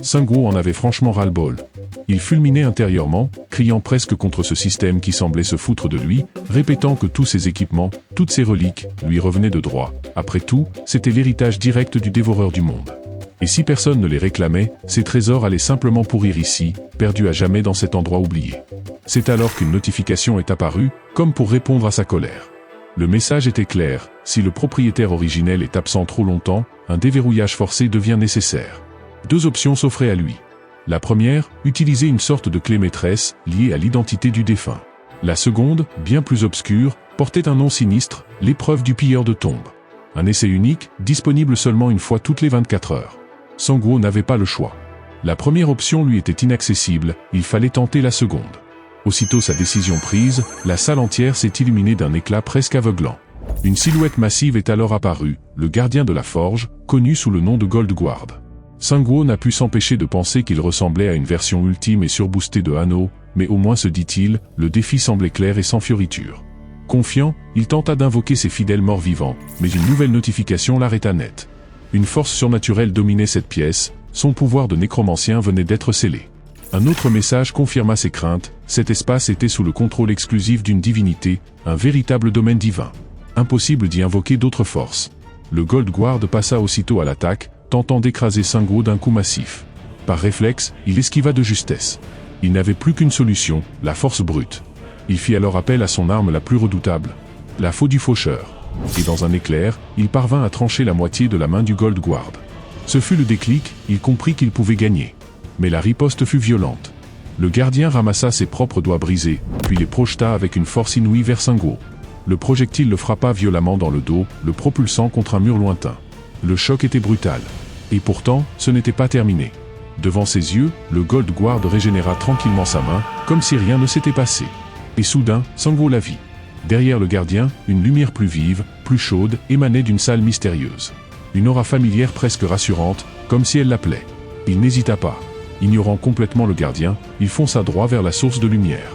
Sungwoo en avait franchement ras-le-bol. Il fulminait intérieurement, criant presque contre ce système qui semblait se foutre de lui, répétant que tous ses équipements, toutes ses reliques, lui revenaient de droit. Après tout, c'était l'héritage direct du dévoreur du monde. Et si personne ne les réclamait, ces trésors allaient simplement pourrir ici, perdus à jamais dans cet endroit oublié. C'est alors qu'une notification est apparue, comme pour répondre à sa colère. Le message était clair, si le propriétaire originel est absent trop longtemps, un déverrouillage forcé devient nécessaire. Deux options s'offraient à lui. La première, utiliser une sorte de clé maîtresse, liée à l'identité du défunt. La seconde, bien plus obscure, portait un nom sinistre, l'épreuve du pilleur de tombes. Un essai unique, disponible seulement une fois toutes les 24 heures. Sungwoo n'avait pas le choix. La première option lui était inaccessible, il fallait tenter la seconde. Aussitôt sa décision prise, la salle entière s'est illuminée d'un éclat presque aveuglant. Une silhouette massive est alors apparue, le gardien de la forge, connu sous le nom de Goldguard. Sungwoo n'a pu s'empêcher de penser qu'il ressemblait à une version ultime et surboostée de Hanno, mais au moins se dit-il, le défi semblait clair et sans fioriture. Confiant, il tenta d'invoquer ses fidèles morts-vivants, mais une nouvelle notification l'arrêta net. Une force surnaturelle dominait cette pièce, son pouvoir de nécromancien venait d'être scellé. Un autre message confirma ses craintes, cet espace était sous le contrôle exclusif d'une divinité, un véritable domaine divin. Impossible d'y invoquer d'autres forces. Le Goldguard passa aussitôt à l'attaque, tentant d'écraser Sungwoo d'un coup massif. Par réflexe, il esquiva de justesse. Il n'avait plus qu'une solution, la force brute. Il fit alors appel à son arme la plus redoutable, la faux du faucheur. Et dans un éclair, il parvint à trancher la moitié de la main du Goldguard. Ce fut le déclic, il comprit qu'il pouvait gagner. Mais la riposte fut violente. Le gardien ramassa ses propres doigts brisés, puis les projeta avec une force inouïe vers Sungwoo. Le projectile le frappa violemment dans le dos, le propulsant contre un mur lointain. Le choc était brutal. Et pourtant, ce n'était pas terminé. Devant ses yeux, le Goldguard régénéra tranquillement sa main, comme si rien ne s'était passé. Et soudain, Sungwoo la vit. Derrière le gardien, une lumière plus vive, plus chaude, émanait d'une salle mystérieuse. Une aura familière presque rassurante, comme si elle l'appelait. Il n'hésita pas. Ignorant complètement le gardien, il fonça droit vers la source de lumière.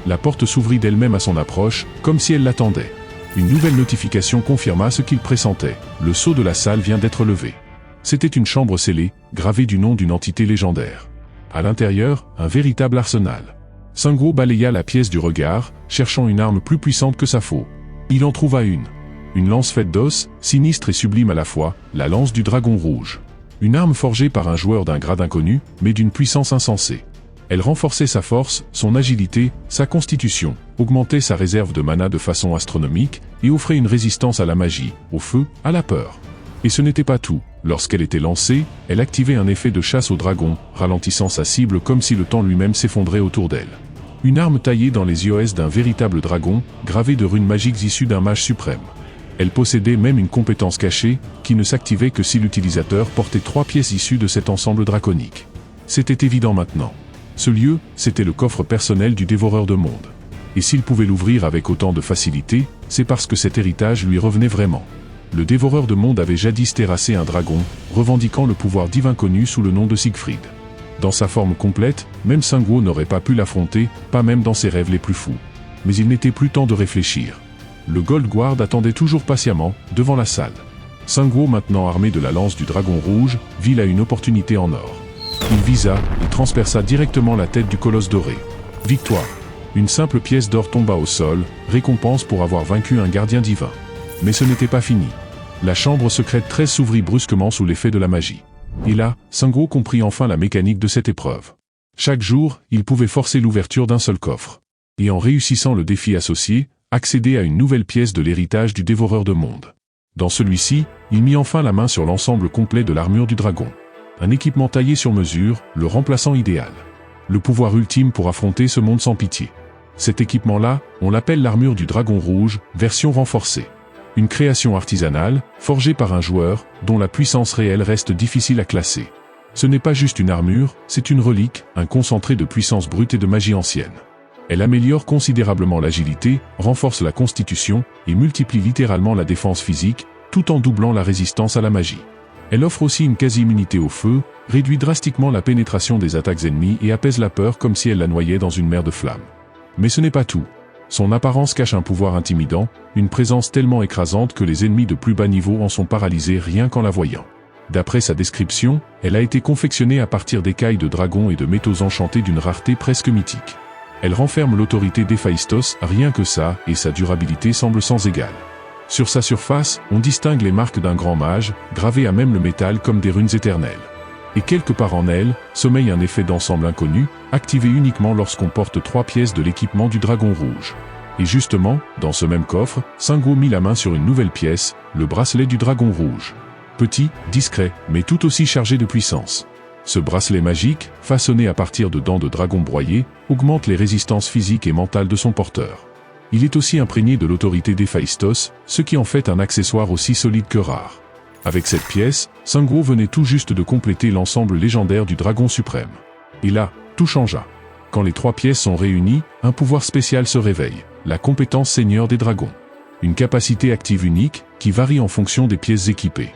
La porte s'ouvrit d'elle-même à son approche, comme si elle l'attendait. Une nouvelle notification confirma ce qu'il pressentait, le sceau de la salle vient d'être levé. C'était une chambre scellée, gravée du nom d'une entité légendaire. À l'intérieur, un véritable arsenal. Sungwoo balaya la pièce du regard, cherchant une arme plus puissante que sa faux. Il en trouva une. Une lance faite d'os, sinistre et sublime à la fois, la lance du dragon rouge. Une arme forgée par un joueur d'un grade inconnu, mais d'une puissance insensée. Elle renforçait sa force, son agilité, sa constitution, augmentait sa réserve de mana de façon astronomique, et offrait une résistance à la magie, au feu, à la peur. Et ce n'était pas tout. Lorsqu'elle était lancée, elle activait un effet de chasse au dragon, ralentissant sa cible comme si le temps lui-même s'effondrait autour d'elle. Une arme taillée dans les yeux d'un véritable dragon, gravée de runes magiques issues d'un mage suprême. Elle possédait même une compétence cachée, qui ne s'activait que si l'utilisateur portait 3 pièces issues de cet ensemble draconique. C'était évident maintenant. Ce lieu, c'était le coffre personnel du dévoreur de monde. Et s'il pouvait l'ouvrir avec autant de facilité, c'est parce que cet héritage lui revenait vraiment. Le dévoreur de monde avait jadis terrassé un dragon, revendiquant le pouvoir divin connu sous le nom de Siegfried. Dans sa forme complète, même Sungwoo n'aurait pas pu l'affronter, pas même dans ses rêves les plus fous. Mais il n'était plus temps de réfléchir. Le Goldguard attendait toujours patiemment, devant la salle. Sungwoo, maintenant armé de la lance du dragon rouge, vit là une opportunité en or. Il visa, et transperça directement la tête du colosse doré. Victoire. Une simple pièce d'or tomba au sol, récompense pour avoir vaincu un gardien divin. Mais ce n'était pas fini. La chambre secrète 13 s'ouvrit brusquement sous l'effet de la magie. Et là, Sungwoo comprit enfin la mécanique de cette épreuve. Chaque jour, il pouvait forcer l'ouverture d'un seul coffre. Et en réussissant le défi associé, accéder à une nouvelle pièce de l'héritage du dévoreur de monde. Dans celui-ci, il mit enfin la main sur l'ensemble complet de l'armure du dragon. Un équipement taillé sur mesure, le remplaçant idéal. Le pouvoir ultime pour affronter ce monde sans pitié. Cet équipement-là, on l'appelle l'armure du dragon rouge, version renforcée. Une création artisanale, forgée par un joueur, dont la puissance réelle reste difficile à classer. Ce n'est pas juste une armure, c'est une relique, un concentré de puissance brute et de magie ancienne. Elle améliore considérablement l'agilité, renforce la constitution, et multiplie littéralement la défense physique, tout en doublant la résistance à la magie. Elle offre aussi une quasi-immunité au feu, réduit drastiquement la pénétration des attaques ennemies et apaise la peur comme si elle la noyait dans une mer de flammes. Mais ce n'est pas tout. Son apparence cache un pouvoir intimidant, une présence tellement écrasante que les ennemis de plus bas niveau en sont paralysés rien qu'en la voyant. D'après sa description, elle a été confectionnée à partir d'écailles de dragon et de métaux enchantés d'une rareté presque mythique. Elle renferme l'autorité d'Héphaïstos, rien que ça, et sa durabilité semble sans égale. Sur sa surface, on distingue les marques d'un grand mage, gravées à même le métal comme des runes éternelles. Et quelque part en elle, sommeille un effet d'ensemble inconnu, activé uniquement lorsqu'on porte 3 pièces de l'équipement du dragon rouge. Et justement, dans ce même coffre, Singuo mit la main sur une nouvelle pièce, le bracelet du dragon rouge. Petit, discret, mais tout aussi chargé de puissance. Ce bracelet magique, façonné à partir de dents de dragon broyées, augmente les résistances physiques et mentales de son porteur. Il est aussi imprégné de l'autorité d'Héphaïstos, ce qui en fait un accessoire aussi solide que rare. Avec cette pièce, Singuo venait tout juste de compléter l'ensemble légendaire du dragon suprême. Et là, tout changea. Quand les 3 pièces sont réunies, un pouvoir spécial se réveille, la compétence Seigneur des dragons. Une capacité active unique, qui varie en fonction des pièces équipées.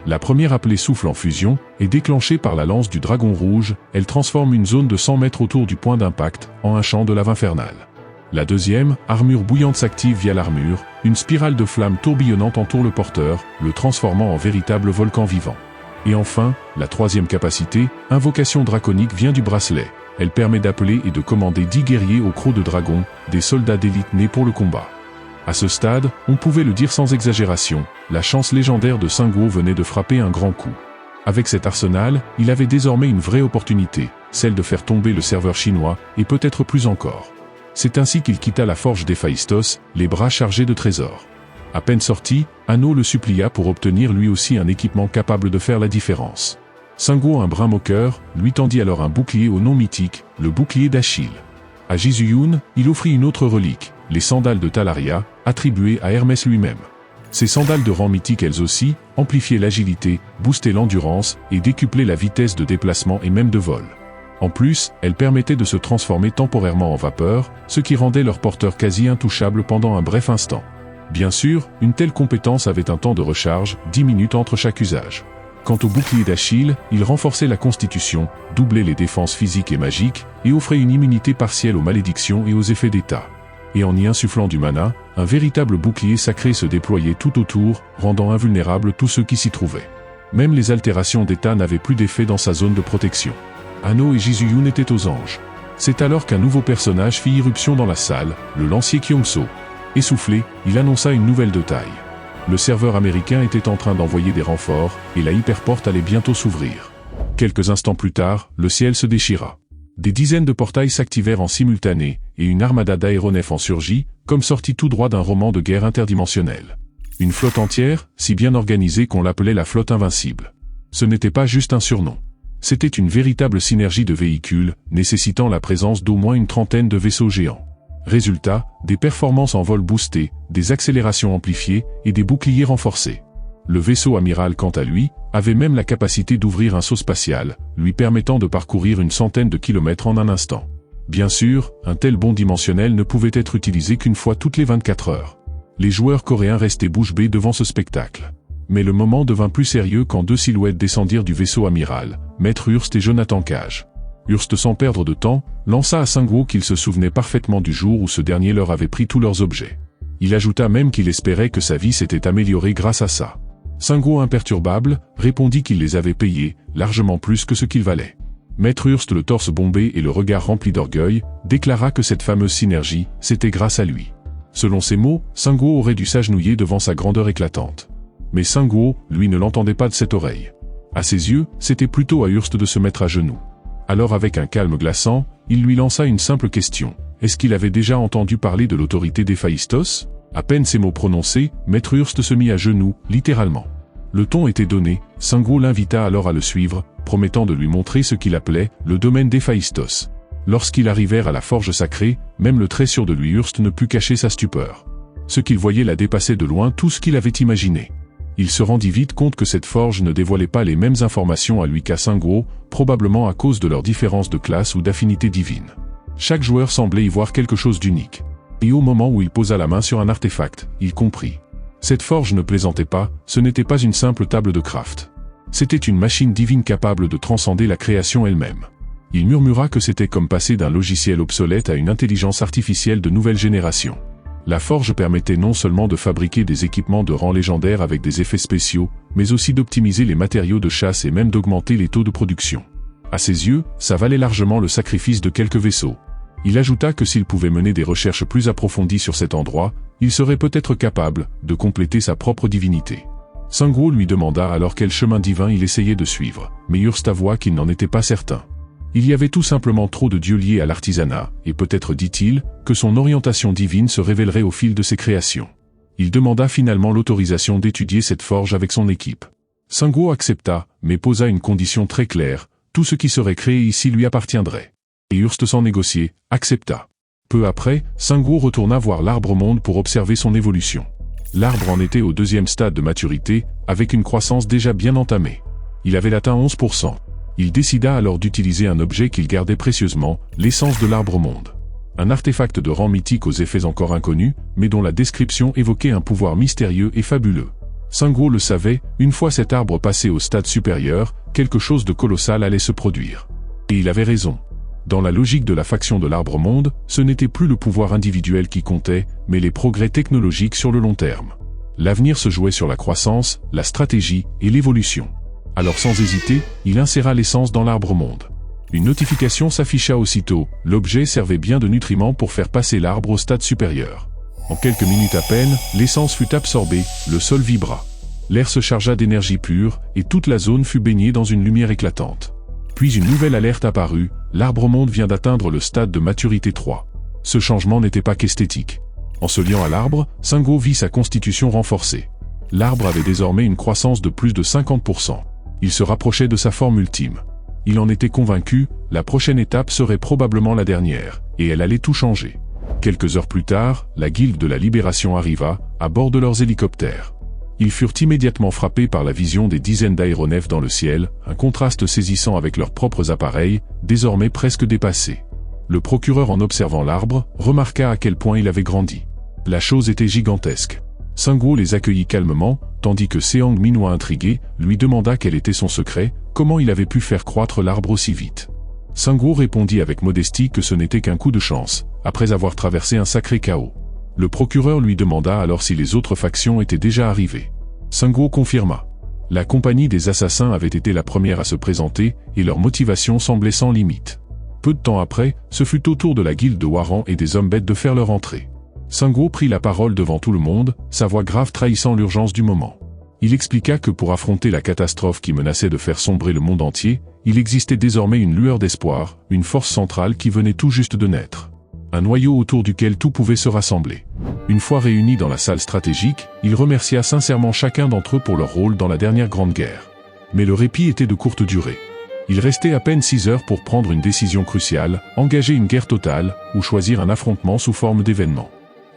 La première, appelée Souffle en fusion, est déclenchée par la lance du dragon rouge, elle transforme une zone de 100 mètres autour du point d'impact, en un champ de lave infernale. La deuxième, Armure bouillante, s'active via l'armure, une spirale de flammes tourbillonnantes entoure le porteur, le transformant en véritable volcan vivant. Et enfin, la troisième capacité, Invocation draconique, vient du bracelet. Elle permet d'appeler et de commander 10 guerriers au croc de dragon, des soldats d'élite nés pour le combat. À ce stade, on pouvait le dire sans exagération, la chance légendaire de Singuo venait de frapper un grand coup. Avec cet arsenal, il avait désormais une vraie opportunité, celle de faire tomber le serveur chinois, et peut-être plus encore. C'est ainsi qu'il quitta la forge d'Héphaïstos, les bras chargés de trésors. À peine sorti, Anno le supplia pour obtenir lui aussi un équipement capable de faire la différence. Singuo, un brin moqueur, lui tendit alors un bouclier au nom mythique, le bouclier d'Achille. À Jizuyun, il offrit une autre relique, les sandales de Talaria, attribuées à Hermès lui-même. Ces sandales de rang mythique, elles aussi, amplifiaient l'agilité, boostaient l'endurance et décuplaient la vitesse de déplacement et même de vol. En plus, elles permettaient de se transformer temporairement en vapeur, ce qui rendait leur porteur quasi intouchable pendant un bref instant. Bien sûr, une telle compétence avait un temps de recharge, 10 minutes entre chaque usage. Quant au bouclier d'Achille, il renforçait la constitution, doublait les défenses physiques et magiques, et offrait une immunité partielle aux malédictions et aux effets d'état. Et en y insufflant du mana, un véritable bouclier sacré se déployait tout autour, rendant invulnérables tous ceux qui s'y trouvaient. Même les altérations d'état n'avaient plus d'effet dans sa zone de protection. Anno et Jizuyun étaient aux anges. C'est alors qu'un nouveau personnage fit irruption dans la salle, le lancier Kyongso. Essoufflé, il annonça une nouvelle de taille. Le serveur américain était en train d'envoyer des renforts, et la hyperporte allait bientôt s'ouvrir. Quelques instants plus tard, le ciel se déchira. Des dizaines de portails s'activèrent en simultané, et une armada d'aéronefs en surgit, comme sortie tout droit d'un roman de guerre interdimensionnel. Une flotte entière, si bien organisée qu'on l'appelait la flotte invincible. Ce n'était pas juste un surnom. C'était une véritable synergie de véhicules, nécessitant la présence d'au moins une trentaine de vaisseaux géants. Résultat, des performances en vol boostées, des accélérations amplifiées et des boucliers renforcés. Le vaisseau amiral, quant à lui, avait même la capacité d'ouvrir un saut spatial, lui permettant de parcourir une centaine de kilomètres en un instant. Bien sûr, un tel bond dimensionnel ne pouvait être utilisé qu'une fois toutes les 24 heures. Les joueurs coréens restaient bouche bée devant ce spectacle. Mais le moment devint plus sérieux quand 2 silhouettes descendirent du vaisseau amiral, Maître Hurst et Jonathan Cage. Hurst, sans perdre de temps, lança à Singuo qu'il se souvenait parfaitement du jour où ce dernier leur avait pris tous leurs objets. Il ajouta même qu'il espérait que sa vie s'était améliorée grâce à ça. Singuo, imperturbable, répondit qu'il les avait payés, largement plus que ce qu'ils valaient. Maître Hurst, le torse bombé et le regard rempli d'orgueil, déclara que cette fameuse synergie, c'était grâce à lui. Selon ses mots, Singuo aurait dû s'agenouiller devant sa grandeur éclatante. Mais Singuo, lui, ne l'entendait pas de cette oreille. À ses yeux, c'était plutôt à Hurst de se mettre à genoux. Alors, avec un calme glaçant, il lui lança une simple question. Est-ce qu'il avait déjà entendu parler de l'autorité d'Héphaïstos ? À peine ces mots prononcés, Maître Hurst se mit à genoux, littéralement. Le ton était donné, Singuo l'invita alors à le suivre, promettant de lui montrer ce qu'il appelait le domaine d'Héphaïstos. Lorsqu'ils arrivèrent à la forge sacrée, même le très sûr de lui Hurst ne put cacher sa stupeur. Ce qu'il voyait la dépassait de loin tout ce qu'il avait imaginé. Il se rendit vite compte que cette forge ne dévoilait pas les mêmes informations à lui qu'à Singuo, probablement à cause de leur différence de classe ou d'affinité divine. Chaque joueur semblait y voir quelque chose d'unique. Et au moment où il posa la main sur un artefact, il comprit. Cette forge ne plaisantait pas, ce n'était pas une simple table de craft. C'était une machine divine capable de transcender la création elle-même. Il murmura que c'était comme passer d'un logiciel obsolète à une intelligence artificielle de nouvelle génération. La forge permettait non seulement de fabriquer des équipements de rang légendaire avec des effets spéciaux, mais aussi d'optimiser les matériaux de chasse et même d'augmenter les taux de production. À ses yeux, ça valait largement le sacrifice de quelques vaisseaux. Il ajouta que s'il pouvait mener des recherches plus approfondies sur cet endroit, il serait peut-être capable de compléter sa propre divinité. Sangwo lui demanda alors quel chemin divin il essayait de suivre, mais Urst avoua qu'il n'en était pas certain. Il y avait tout simplement trop de dieux liés à l'artisanat, et peut-être, dit-il, que son orientation divine se révélerait au fil de ses créations. Il demanda finalement l'autorisation d'étudier cette forge avec son équipe. Sangwo accepta, mais posa une condition très claire, tout ce qui serait créé ici lui appartiendrait. Et Urst, sans négocier, accepta. Peu après, Sangwo retourna voir l'arbre-monde pour observer son évolution. L'arbre en était au 2e stade de maturité, avec une croissance déjà bien entamée. Il avait atteint 11%. Il décida alors d'utiliser un objet qu'il gardait précieusement, l'essence de l'arbre-monde. Un artefact de rang mythique aux effets encore inconnus, mais dont la description évoquait un pouvoir mystérieux et fabuleux. Sangwo le savait, une fois cet arbre passé au stade supérieur, quelque chose de colossal allait se produire. Et il avait raison. Dans la logique de la faction de l'arbre-monde, ce n'était plus le pouvoir individuel qui comptait, mais les progrès technologiques sur le long terme. L'avenir se jouait sur la croissance, la stratégie et l'évolution. Alors sans hésiter, il inséra l'essence dans l'arbre-monde. Une notification s'afficha aussitôt, l'objet servait bien de nutriment pour faire passer l'arbre au stade supérieur. En quelques minutes à peine, l'essence fut absorbée, le sol vibra. L'air se chargea d'énergie pure, et toute la zone fut baignée dans une lumière éclatante. Puis une nouvelle alerte apparut, l'arbre-monde vient d'atteindre le stade de maturité 3. Ce changement n'était pas qu'esthétique. En se liant à l'arbre, Sangwo vit sa constitution renforcée. L'arbre avait désormais une croissance de plus de 50%. Il se rapprochait de sa forme ultime. Il en était convaincu, la prochaine étape serait probablement la dernière, et elle allait tout changer. Quelques heures plus tard, la guilde de la Libération arriva, à bord de leurs hélicoptères. Ils furent immédiatement frappés par la vision des dizaines d'aéronefs dans le ciel, un contraste saisissant avec leurs propres appareils, désormais presque dépassés. Le procureur, en observant l'arbre, remarqua à quel point il avait grandi. La chose était gigantesque. Sangwo les accueillit calmement, tandis que Seang Minhwa, intrigué, lui demanda quel était son secret, comment il avait pu faire croître l'arbre aussi vite. Sangwo répondit avec modestie que ce n'était qu'un coup de chance, après avoir traversé un sacré chaos. Le procureur lui demanda alors si les autres factions étaient déjà arrivées. Sangwo confirma. La compagnie des assassins avait été la première à se présenter, et leur motivation semblait sans limite. Peu de temps après, ce fut au tour de la guilde de Hwaran et des hommes bêtes de faire leur entrée. Sangwo prit la parole devant tout le monde, sa voix grave trahissant l'urgence du moment. Il expliqua que pour affronter la catastrophe qui menaçait de faire sombrer le monde entier, il existait désormais une lueur d'espoir, une force centrale qui venait tout juste de naître. Un noyau autour duquel tout pouvait se rassembler. Une fois réunis dans la salle stratégique, il remercia sincèrement chacun d'entre eux pour leur rôle dans la dernière grande guerre. Mais le répit était de courte durée. Il restait à peine 6 heures pour prendre une décision cruciale, engager une guerre totale, ou choisir un affrontement sous forme d'événement.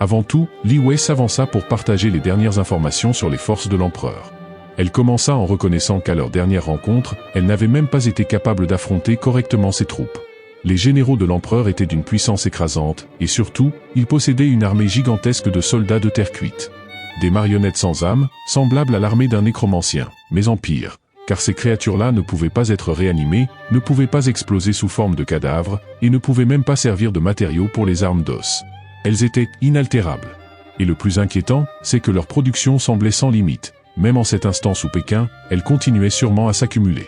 Avant tout, Li Wei s'avança pour partager les dernières informations sur les forces de l'empereur. Elle commença en reconnaissant qu'à leur dernière rencontre, elle n'avait même pas été capable d'affronter correctement ses troupes. Les généraux de l'empereur étaient d'une puissance écrasante, et surtout, ils possédaient une armée gigantesque de soldats de terre cuite. Des marionnettes sans âme, semblables à l'armée d'un nécromancien, mais en pire, car ces créatures-là ne pouvaient pas être réanimées, ne pouvaient pas exploser sous forme de cadavres, et ne pouvaient même pas servir de matériaux pour les armes d'os. Elles étaient inaltérables. Et le plus inquiétant, c'est que leur production semblait sans limite. Même en cet instant sous Pékin, elle continuait sûrement à s'accumuler.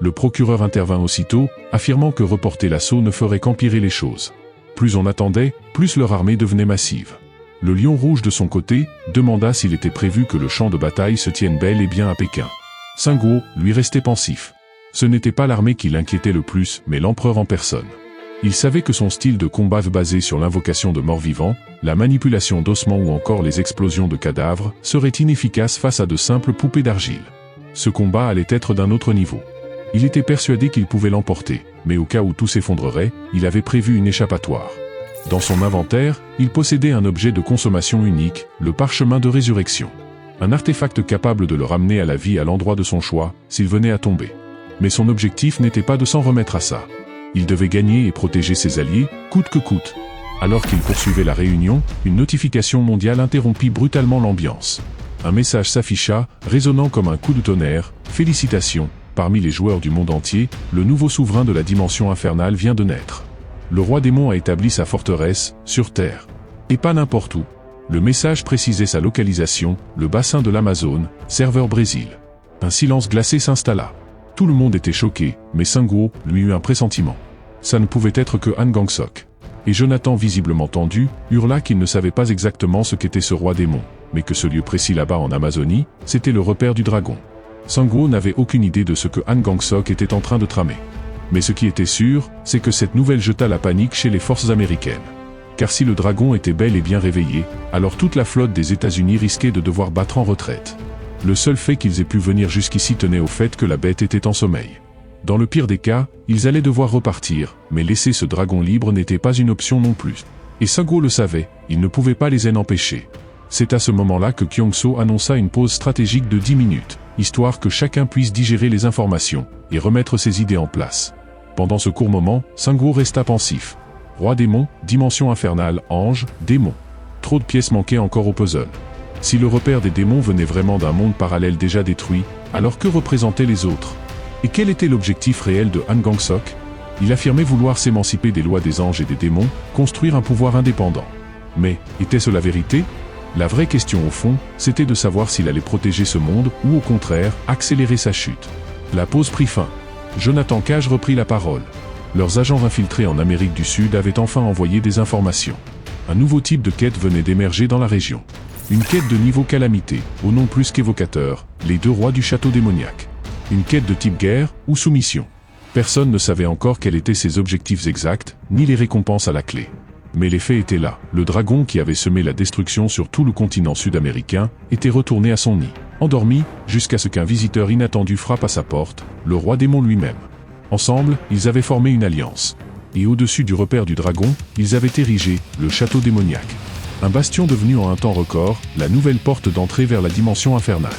Le procureur intervint aussitôt, affirmant que reporter l'assaut ne ferait qu'empirer les choses. Plus on attendait, plus leur armée devenait massive. Le Lion Rouge de son côté, demanda s'il était prévu que le champ de bataille se tienne bel et bien à Pékin. Sangwo, lui, restait pensif. Ce n'était pas l'armée qui l'inquiétait le plus, mais l'empereur en personne. Il savait que son style de combat basé sur l'invocation de morts-vivants, la manipulation d'ossements ou encore les explosions de cadavres serait inefficace face à de simples poupées d'argile. Ce combat allait être d'un autre niveau. Il était persuadé qu'il pouvait l'emporter, mais au cas où tout s'effondrerait, il avait prévu une échappatoire. Dans son inventaire, il possédait un objet de consommation unique, le parchemin de résurrection. Un artefact capable de le ramener à la vie à l'endroit de son choix, s'il venait à tomber. Mais son objectif n'était pas de s'en remettre à ça. Il devait gagner et protéger ses alliés, coûte que coûte. Alors qu'il poursuivait la réunion, une notification mondiale interrompit brutalement l'ambiance. Un message s'afficha, résonnant comme un coup de tonnerre. « Félicitations, parmi les joueurs du monde entier, le nouveau souverain de la dimension infernale vient de naître. Le roi démon a établi sa forteresse, sur Terre. Et pas n'importe où. Le message précisait sa localisation, le bassin de l'Amazone, serveur Brésil. Un silence glacé s'installa. Tout le monde était choqué, mais Sungwoo, lui, eut un pressentiment. Ça ne pouvait être que Han Gang-sok. Et Jonathan, visiblement tendu, hurla qu'il ne savait pas exactement ce qu'était ce roi démon, mais que ce lieu précis là-bas en Amazonie, c'était le repère du dragon. Sungwoo n'avait aucune idée de ce que Han Gang-sok était en train de tramer. Mais ce qui était sûr, c'est que cette nouvelle jeta la panique chez les forces américaines. Car si le dragon était bel et bien réveillé, alors toute la flotte des États-Unis risquait de devoir battre en retraite. Le seul fait qu'ils aient pu venir jusqu'ici tenait au fait que la bête était en sommeil. Dans le pire des cas, ils allaient devoir repartir, mais laisser ce dragon libre n'était pas une option non plus. Et Sungwoo le savait, il ne pouvait pas les en empêcher. C'est à ce moment-là que Kyung-soo annonça une pause stratégique de 10 minutes, histoire que chacun puisse digérer les informations, et remettre ses idées en place. Pendant ce court moment, Sungwoo resta pensif. Roi démon, dimension infernale, ange, démon. Trop de pièces manquaient encore au puzzle. Si le repère des démons venait vraiment d'un monde parallèle déjà détruit, alors que représentaient les autres? Et quel était l'objectif réel de Han Gang-sok? Il affirmait vouloir s'émanciper des lois des anges et des démons, construire un pouvoir indépendant. Mais, était-ce la vérité? La vraie question au fond, c'était de savoir s'il allait protéger ce monde ou au contraire, accélérer sa chute. La pause prit fin. Jonathan Cage reprit la parole. Leurs agents infiltrés en Amérique du Sud avaient enfin envoyé des informations. Un nouveau type de quête venait d'émerger dans la région. Une quête de niveau calamité, au nom plus qu'évocateur, les deux rois du château démoniaque. Une quête de type guerre ou soumission. Personne ne savait encore quels étaient ses objectifs exacts, ni les récompenses à la clé. Mais les faits étaient là. Le dragon qui avait semé la destruction sur tout le continent sud-américain était retourné à son nid, endormi, jusqu'à ce qu'un visiteur inattendu frappe à sa porte, le roi démon lui-même. Ensemble, ils avaient formé une alliance. Et au-dessus du repère du dragon, ils avaient érigé le château démoniaque. Un bastion devenu en un temps record, la nouvelle porte d'entrée vers la dimension infernale.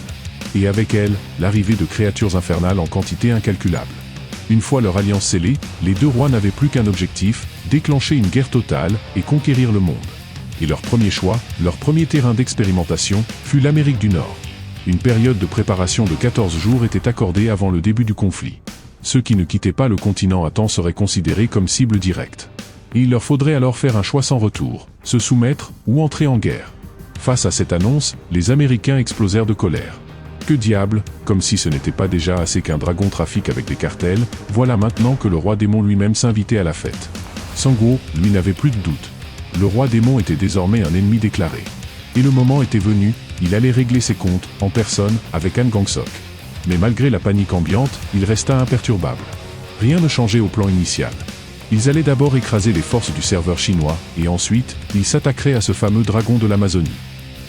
Et avec elle, l'arrivée de créatures infernales en quantité incalculable. Une fois leur alliance scellée, les deux rois n'avaient plus qu'un objectif, déclencher une guerre totale et conquérir le monde. Et leur premier choix, leur premier terrain d'expérimentation, fut l'Amérique du Nord. Une période de préparation de 14 jours était accordée avant le début du conflit. Ceux qui ne quittaient pas le continent à temps seraient considérés comme cible directe. Et il leur faudrait alors faire un choix sans retour, se soumettre ou entrer en guerre. Face à cette annonce, les Américains explosèrent de colère. Que diable, comme si ce n'était pas déjà assez qu'un dragon trafique avec des cartels, voilà maintenant que le roi démon lui-même s'invitait à la fête. Sungwoo, lui, n'avait plus de doute. Le roi démon était désormais un ennemi déclaré. Et le moment était venu, il allait régler ses comptes, en personne, avec Han Gang-sok. Mais malgré la panique ambiante, il resta imperturbable. Rien ne changeait au plan initial. Ils allaient d'abord écraser les forces du serveur chinois, et ensuite, ils s'attaqueraient à ce fameux dragon de l'Amazonie.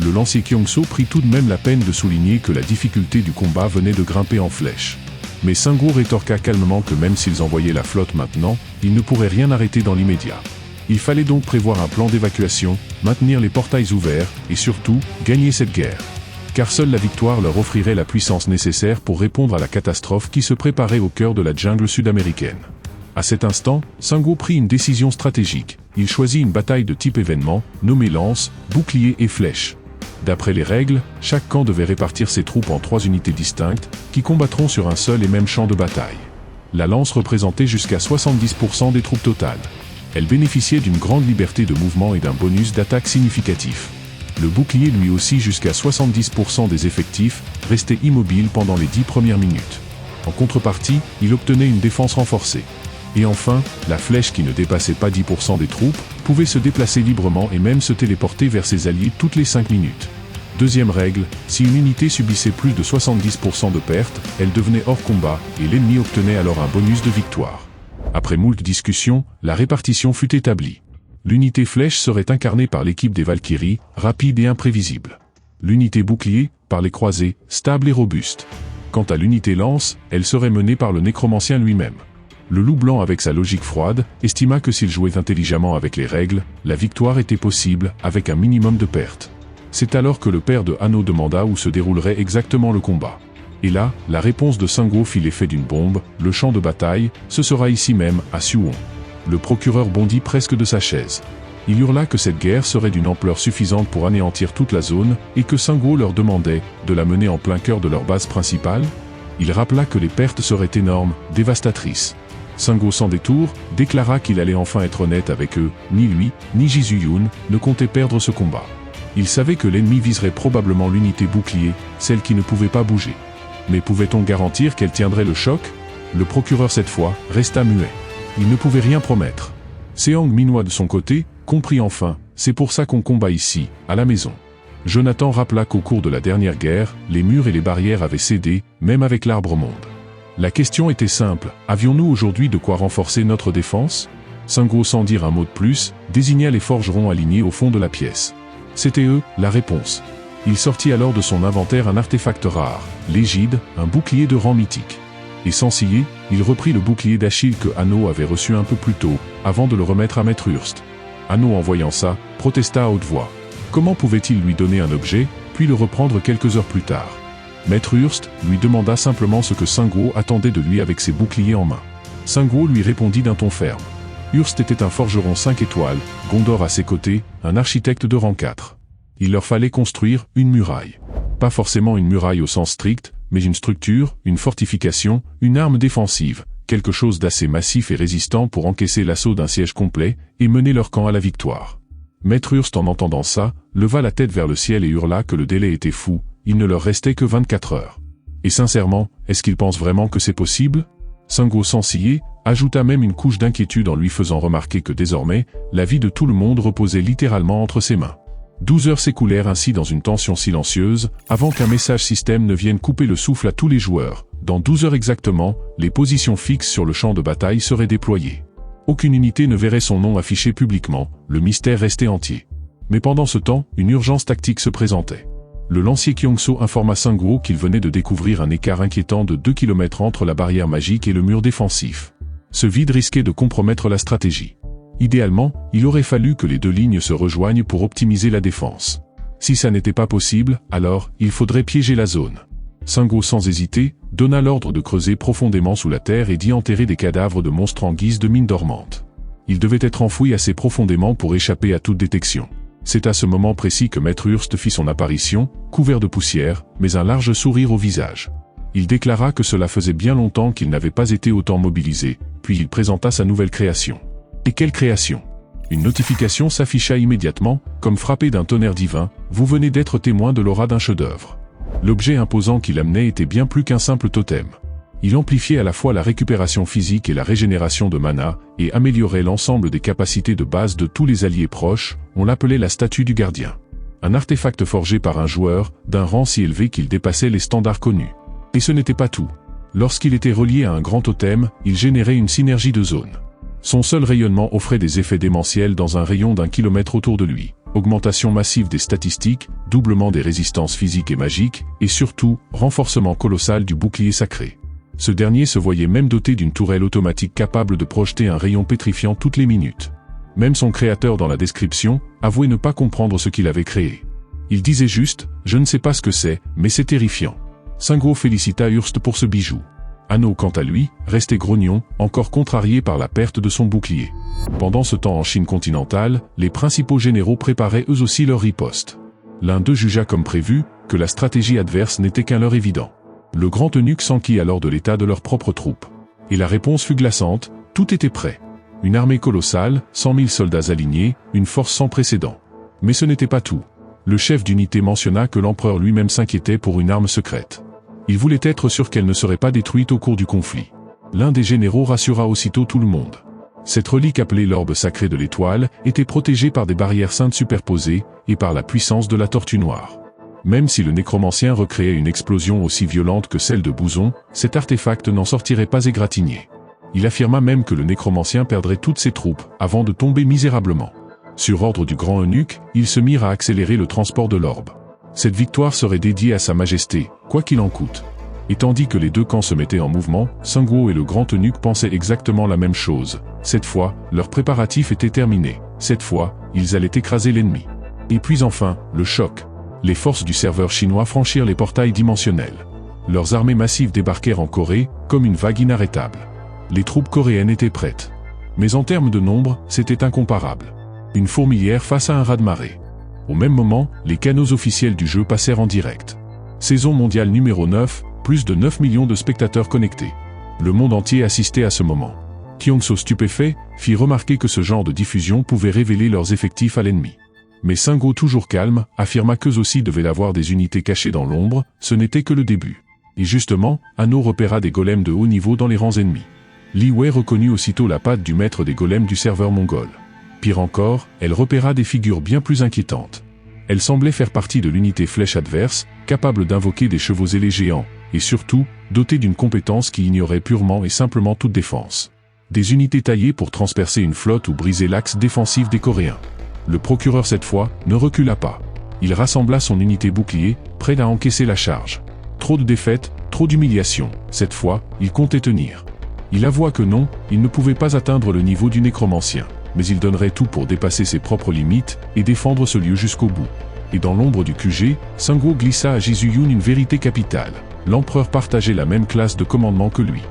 Le lancier Kyung-soo prit tout de même la peine de souligner que la difficulté du combat venait de grimper en flèche. Mais Sungwoo rétorqua calmement que même s'ils envoyaient la flotte maintenant, ils ne pourraient rien arrêter dans l'immédiat. Il fallait donc prévoir un plan d'évacuation, maintenir les portails ouverts, et surtout, gagner cette guerre. Car seule la victoire leur offrirait la puissance nécessaire pour répondre à la catastrophe qui se préparait au cœur de la jungle sud-américaine. À cet instant, Sungwoo prit une décision stratégique. Il choisit une bataille de type événement, nommée lance, bouclier et flèche. D'après les règles, chaque camp devait répartir ses troupes en 3 unités distinctes, qui combattront sur un seul et même champ de bataille. La lance représentait jusqu'à 70% des troupes totales. Elle bénéficiait d'une grande liberté de mouvement et d'un bonus d'attaque significatif. Le bouclier lui aussi jusqu'à 70% des effectifs, restait immobile pendant les 10 premières minutes. En contrepartie, il obtenait une défense renforcée. Et enfin, la flèche qui ne dépassait pas 10% des troupes, pouvait se déplacer librement et même se téléporter vers ses alliés toutes les 5 minutes. Deuxième règle, si une unité subissait plus de 70% de pertes, elle devenait hors combat, et l'ennemi obtenait alors un bonus de victoire. Après moult discussions, la répartition fut établie. L'unité flèche serait incarnée par l'équipe des Valkyries, rapide et imprévisible. L'unité bouclier, par les croisés, stable et robuste. Quant à l'unité lance, elle serait menée par le nécromancien lui-même. Le loup blanc avec sa logique froide, estima que s'il jouait intelligemment avec les règles, la victoire était possible, avec un minimum de pertes. C'est alors que le père de Hanno demanda où se déroulerait exactement le combat. Et là, la réponse de Sungwoo fit l'effet d'une bombe, le champ de bataille, ce sera ici même, à Suwon. Le procureur bondit presque de sa chaise. Il hurla que cette guerre serait d'une ampleur suffisante pour anéantir toute la zone, et que Sungwoo leur demandait de la mener en plein cœur de leur base principale. Il rappela que les pertes seraient énormes, dévastatrices. Sungwoo sans détour, déclara qu'il allait enfin être honnête avec eux, ni lui, ni Ji Zuyun, ne comptaient perdre ce combat. Il savait que l'ennemi viserait probablement l'unité bouclier, celle qui ne pouvait pas bouger. Mais pouvait-on garantir qu'elle tiendrait le choc? Le procureur cette fois resta muet. Il ne pouvait rien promettre. Seong Minhwa de son côté comprit enfin, c'est pour ça qu'on combat ici, à la maison. Jonathan rappela qu'au cours de la dernière guerre, les murs et les barrières avaient cédé, même avec l'Arbre-Monde. La question était simple, avions-nous aujourd'hui de quoi renforcer notre défense? Sungwoo, sans dire un mot de plus, désigna les forgerons alignés au fond de la pièce. C'était eux, la réponse. Il sortit alors de son inventaire un artefact rare, l'égide, un bouclier de rang mythique. Et sans ciller, il reprit le bouclier d'Achille que Hanno avait reçu un peu plus tôt, avant de le remettre à Maître Hurst. Hanno, en voyant ça, protesta à haute voix. Comment pouvait-il lui donner un objet, puis le reprendre quelques heures plus tard? Maître Hurst lui demanda simplement ce que Sungwoo attendait de lui avec ses boucliers en main. Sungwoo lui répondit d'un ton ferme. Hurst était un forgeron 5 étoiles, Gondor à ses côtés, un architecte de rang 4. Il leur fallait construire une muraille. Pas forcément une muraille au sens strict, mais une structure, une fortification, une arme défensive, quelque chose d'assez massif et résistant pour encaisser l'assaut d'un siège complet et mener leur camp à la victoire. Maître Hurst, en entendant ça, leva la tête vers le ciel et hurla que le délai était fou, il ne leur restait que 24 heures. Et sincèrement, est-ce qu'ils pensent vraiment que c'est possible? Sungwoo, sans ciller, ajouta même une couche d'inquiétude en lui faisant remarquer que désormais, la vie de tout le monde reposait littéralement entre ses mains. 12 heures s'écoulèrent ainsi dans une tension silencieuse, avant qu'un message système ne vienne couper le souffle à tous les joueurs. Dans 12 heures exactement, les positions fixes sur le champ de bataille seraient déployées. Aucune unité ne verrait son nom affiché publiquement, le mystère restait entier. Mais pendant ce temps, une urgence tactique se présentait. Le lancier Kyongso informa Sungwoo qu'il venait de découvrir un écart inquiétant de 2 km entre la barrière magique et le mur défensif. Ce vide risquait de compromettre la stratégie. Idéalement, il aurait fallu que les deux lignes se rejoignent pour optimiser la défense. Si ça n'était pas possible, alors, il faudrait piéger la zone. Sungwoo, sans hésiter, donna l'ordre de creuser profondément sous la terre et d'y enterrer des cadavres de monstres en guise de mine dormante. Ils devaient être enfouis assez profondément pour échapper à toute détection. C'est à ce moment précis que Maître Hurst fit son apparition, couvert de poussière, mais un large sourire au visage. Il déclara que cela faisait bien longtemps qu'il n'avait pas été autant mobilisé, puis il présenta sa nouvelle création. Et quelle création! Une notification s'afficha immédiatement, comme frappée d'un tonnerre divin, vous venez d'être témoin de l'aura d'un chef-d'œuvre. L'objet imposant qu'il amenait était bien plus qu'un simple totem. Il amplifiait à la fois la récupération physique et la régénération de mana, et améliorait l'ensemble des capacités de base de tous les alliés proches, on l'appelait la statue du gardien. Un artefact forgé par un joueur, d'un rang si élevé qu'il dépassait les standards connus. Et ce n'était pas tout. Lorsqu'il était relié à un grand totem, il générait une synergie de zones. Son seul rayonnement offrait des effets démentiels dans un rayon d'1 kilomètre autour de lui. Augmentation massive des statistiques, doublement des résistances physiques et magiques, et surtout, renforcement colossal du bouclier sacré. Ce dernier se voyait même doté d'une tourelle automatique capable de projeter un rayon pétrifiant toutes les minutes. Même son créateur dans la description, avouait ne pas comprendre ce qu'il avait créé. Il disait juste, je ne sais pas ce que c'est, mais c'est terrifiant. Sungwoo félicita Hurst pour ce bijou. Hanno, quant à lui, restait grognon, encore contrarié par la perte de son bouclier. Pendant ce temps en Chine continentale, les principaux généraux préparaient eux aussi leur riposte. L'un d'eux jugea comme prévu, que la stratégie adverse n'était qu'un leurre évident. Le grand eunuque s'enquit alors de l'état de leurs propres troupes. Et la réponse fut glaçante, tout était prêt. Une armée colossale, 100 000 soldats alignés, une force sans précédent. Mais ce n'était pas tout. Le chef d'unité mentionna que l'empereur lui-même s'inquiétait pour une arme secrète. Il voulait être sûr qu'elle ne serait pas détruite au cours du conflit. L'un des généraux rassura aussitôt tout le monde. Cette relique appelée l'orbe sacré de l'étoile était protégée par des barrières saintes superposées et par la puissance de la tortue noire. Même si le nécromancien recréait une explosion aussi violente que celle de Bouzon, cet artefact n'en sortirait pas égratigné. Il affirma même que le nécromancien perdrait toutes ses troupes avant de tomber misérablement. Sur ordre du grand eunuque, ils se mirent à accélérer le transport de l'orbe. Cette victoire serait dédiée à sa majesté, quoi qu'il en coûte. Et tandis que les deux camps se mettaient en mouvement, Sungwoo et le grand eunuque pensaient exactement la même chose. Cette fois, leurs préparatifs étaient terminés. Cette fois, ils allaient écraser l'ennemi. Et puis enfin, le choc. Les forces du serveur chinois franchirent les portails dimensionnels. Leurs armées massives débarquèrent en Corée, comme une vague inarrêtable. Les troupes coréennes étaient prêtes. Mais en termes de nombre, c'était incomparable. Une fourmilière face à un raz-de-marée. Au même moment, les canaux officiels du jeu passèrent en direct. Saison mondiale numéro 9, plus de 9 millions de spectateurs connectés. Le monde entier assistait à ce moment. Kyongso, stupéfait, fit remarquer que ce genre de diffusion pouvait révéler leurs effectifs à l'ennemi. Mais Singo, toujours calme, affirma qu'eux aussi devaient avoir des unités cachées dans l'ombre, ce n'était que le début. Et justement, Hanno repéra des golems de haut niveau dans les rangs ennemis. Li Wei reconnut aussitôt la patte du maître des golems du serveur mongol. Pire encore, elle repéra des figures bien plus inquiétantes. Elle semblait faire partie de l'unité flèche adverse, capable d'invoquer des chevaux ailés géants, et surtout, dotée d'une compétence qui ignorait purement et simplement toute défense. Des unités taillées pour transpercer une flotte ou briser l'axe défensif des Coréens. Le procureur cette fois, ne recula pas. Il rassembla son unité bouclier, prêt à encaisser la charge. Trop de défaites, trop d'humiliation, cette fois, il comptait tenir. Il avoua que non, il ne pouvait pas atteindre le niveau du nécromancien, mais il donnerait tout pour dépasser ses propres limites et défendre ce lieu jusqu'au bout. Et dans l'ombre du QG, Singo glissa à Jisuyun une vérité capitale. L'empereur partageait la même classe de commandement que lui.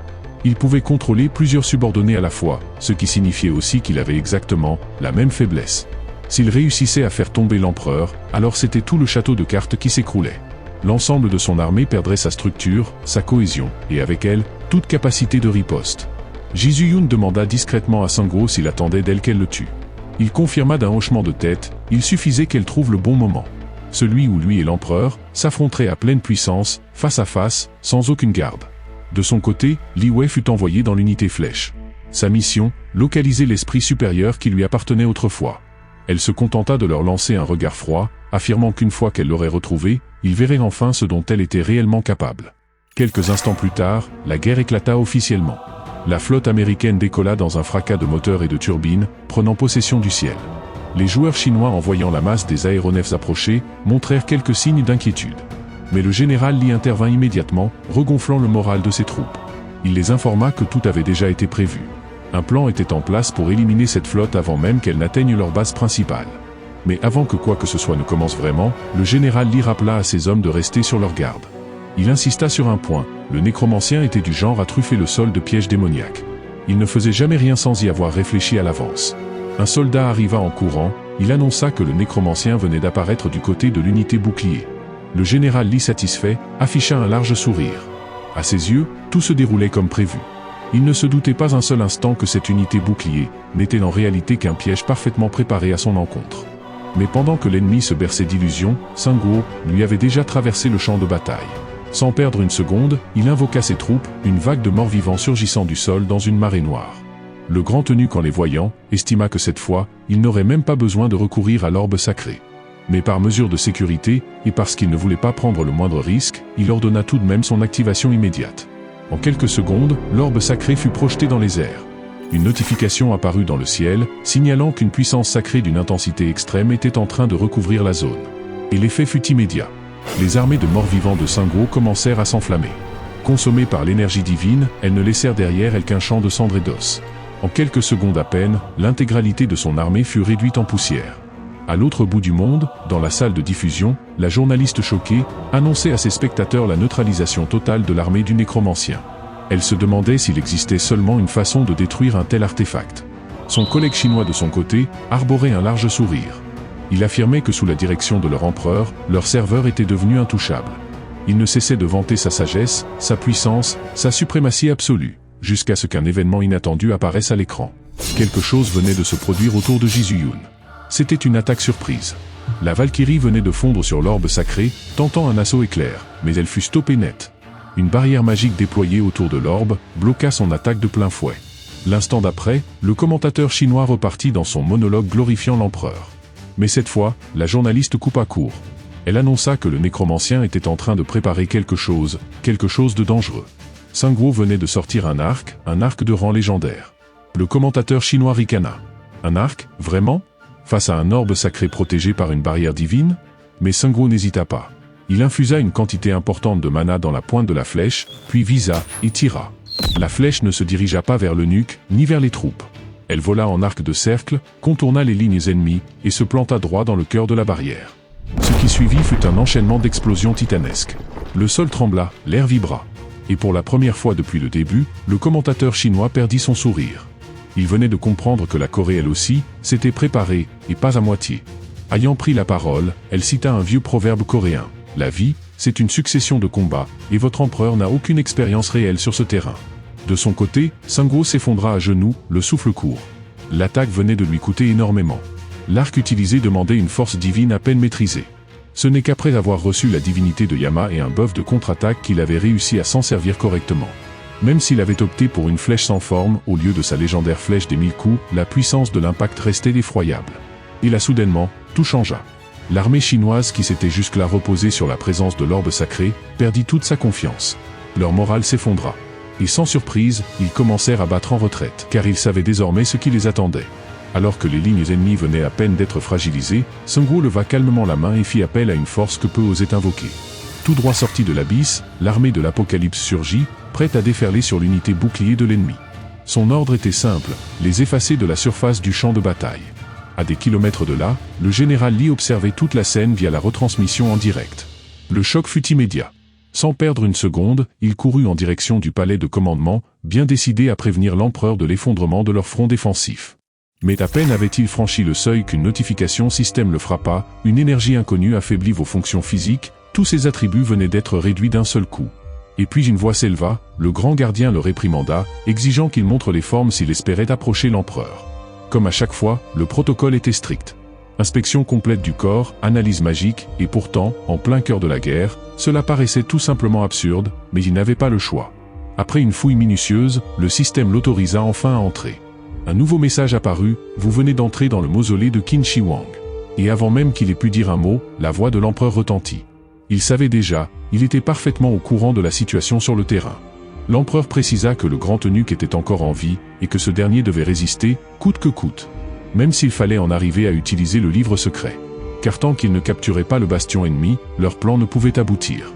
Il pouvait contrôler plusieurs subordonnés à la fois, ce qui signifiait aussi qu'il avait exactement la même faiblesse. S'il réussissait à faire tomber l'empereur, alors c'était tout le château de cartes qui s'écroulait. L'ensemble de son armée perdrait sa structure, sa cohésion, et avec elle, toute capacité de riposte. Jisuyun demanda discrètement à Singo s'il attendait d'elle qu'elle le tue. Il confirma d'un hochement de tête, il suffisait qu'elle trouve le bon moment. Celui où lui et l'empereur s'affronteraient à pleine puissance, face à face, sans aucune garde. De son côté, Li Wei fut envoyé dans l'unité flèche. Sa mission, localiser l'esprit supérieur qui lui appartenait autrefois. Elle se contenta de leur lancer un regard froid, affirmant qu'une fois qu'elle l'aurait retrouvé, il verrait enfin ce dont elle était réellement capable. Quelques instants plus tard, la guerre éclata officiellement. La flotte américaine décolla dans un fracas de moteurs et de turbines, prenant possession du ciel. Les joueurs chinois, en voyant la masse des aéronefs approcher, montrèrent quelques signes d'inquiétude. Mais le général Li intervint immédiatement, regonflant le moral de ses troupes. Il les informa que tout avait déjà été prévu. Un plan était en place pour éliminer cette flotte avant même qu'elle n'atteigne leur base principale. Mais avant que quoi que ce soit ne commence vraiment, le général Li rappela à ses hommes de rester sur leur garde. Il insista sur un point, le nécromancien était du genre à truffer le sol de pièges démoniaques. Il ne faisait jamais rien sans y avoir réfléchi à l'avance. Un soldat arriva en courant, il annonça que le nécromancien venait d'apparaître du côté de l'unité bouclier. Le général Li, satisfait, afficha un large sourire. À ses yeux, tout se déroulait comme prévu. Il ne se doutait pas un seul instant que cette unité bouclier n'était en réalité qu'un piège parfaitement préparé à son encontre. Mais pendant que l'ennemi se berçait d'illusions, Singo, lui, avait déjà traversé le champ de bataille. Sans perdre une seconde, il invoqua ses troupes, une vague de morts vivants surgissant du sol dans une marée noire. Le grand eunuque, en les voyant, estima que cette fois, il n'aurait même pas besoin de recourir à l'orbe sacré. Mais par mesure de sécurité, et parce qu'il ne voulait pas prendre le moindre risque, il ordonna tout de même son activation immédiate. En quelques secondes, l'orbe sacré fut projeté dans les airs. Une notification apparut dans le ciel, signalant qu'une puissance sacrée d'une intensité extrême était en train de recouvrir la zone. Et l'effet fut immédiat. Les armées de morts-vivants de Singo commencèrent à s'enflammer. Consommées par l'énergie divine, elles ne laissèrent derrière elles qu'un champ de cendres et d'os. En quelques secondes à peine, l'intégralité de son armée fut réduite en poussière. À l'autre bout du monde, dans la salle de diffusion, la journaliste choquée annonçait à ses spectateurs la neutralisation totale de l'armée du nécromancien. Elle se demandait s'il existait seulement une façon de détruire un tel artefact. Son collègue chinois de son côté arborait un large sourire. Il affirmait que sous la direction de leur empereur, leur serveur était devenu intouchable. Il ne cessait de vanter sa sagesse, sa puissance, sa suprématie absolue, jusqu'à ce qu'un événement inattendu apparaisse à l'écran. Quelque chose venait de se produire autour de Jisuyun. C'était une attaque surprise. La Valkyrie venait de fondre sur l'orbe sacré, tentant un assaut éclair, mais elle fut stoppée net. Une barrière magique déployée autour de l'orbe bloqua son attaque de plein fouet. L'instant d'après, le commentateur chinois repartit dans son monologue glorifiant l'empereur. Mais cette fois, la journaliste coupa court. Elle annonça que le nécromancien était en train de préparer quelque chose de dangereux. Singo venait de sortir un arc de rang légendaire. Le commentateur chinois ricana. Un arc, vraiment ? Face à un orbe sacré protégé par une barrière divine ? Mais Singo n'hésita pas. Il infusa une quantité importante de mana dans la pointe de la flèche, puis visa et tira. La flèche ne se dirigea pas vers l'eunuque, ni vers les troupes. Elle vola en arc de cercle, contourna les lignes ennemies, et se planta droit dans le cœur de la barrière. Ce qui suivit fut un enchaînement d'explosions titanesques. Le sol trembla, l'air vibra. Et pour la première fois depuis le début, le commentateur chinois perdit son sourire. Il venait de comprendre que la Corée elle aussi, s'était préparée, et pas à moitié. Ayant pris la parole, elle cita un vieux proverbe coréen. La vie, c'est une succession de combats, et votre empereur n'a aucune expérience réelle sur ce terrain. De son côté, Singo s'effondra à genoux, le souffle court. L'attaque venait de lui coûter énormément. l'arc utilisé demandait une force divine à peine maîtrisée. Ce n'est qu'après avoir reçu la divinité de Yama et un buff de contre-attaque qu'il avait réussi à s'en servir correctement. Même s'il avait opté pour une flèche sans forme au lieu de sa légendaire flèche des 1000 coups, la puissance de l'impact restait effroyable. Et là soudainement, tout changea. L'armée chinoise qui s'était jusque-là reposée sur la présence de l'orbe sacré, perdit toute sa confiance. Leur morale s'effondra. Et sans surprise, ils commencèrent à battre en retraite, car ils savaient désormais ce qui les attendait. Alors que les lignes ennemies venaient à peine d'être fragilisées, Sun Guo leva calmement la main et fit appel à une force que peu osaient invoquer. Tout droit sorti de l'abysse, l'armée de l'Apocalypse surgit, prête à déferler sur l'unité bouclier de l'ennemi. Son ordre était simple, les effacer de la surface du champ de bataille. À des kilomètres de là, le général Li observait toute la scène via la retransmission en direct. Le choc fut immédiat. Sans perdre une seconde, il courut en direction du palais de commandement, bien décidé à prévenir l'empereur de l'effondrement de leur front défensif. Mais à peine avait-il franchi le seuil qu'une notification système le frappa, une énergie inconnue affaiblit vos fonctions physiques, tous ses attributs venaient d'être réduits d'un seul coup. Et puis une voix s'éleva, le grand gardien le réprimanda, exigeant qu'il montre les formes s'il espérait approcher l'empereur. Comme à chaque fois, le protocole était strict. Inspection complète du corps, analyse magique, et pourtant, en plein cœur de la guerre, cela paraissait tout simplement absurde, mais il n'avait pas le choix. Après une fouille minutieuse, le système l'autorisa enfin à entrer. Un nouveau message apparut, vous venez d'entrer dans le mausolée de Qin Shi Huang. Et avant même qu'il ait pu dire un mot, la voix de l'empereur retentit. Il savait déjà, il était parfaitement au courant de la situation sur le terrain. L'empereur précisa que le grand eunuque était encore en vie, et que ce dernier devait résister, coûte que coûte. Même s'il fallait en arriver à utiliser le livre secret. Car tant qu'ils ne capturaient pas le bastion ennemi, leur plan ne pouvait aboutir.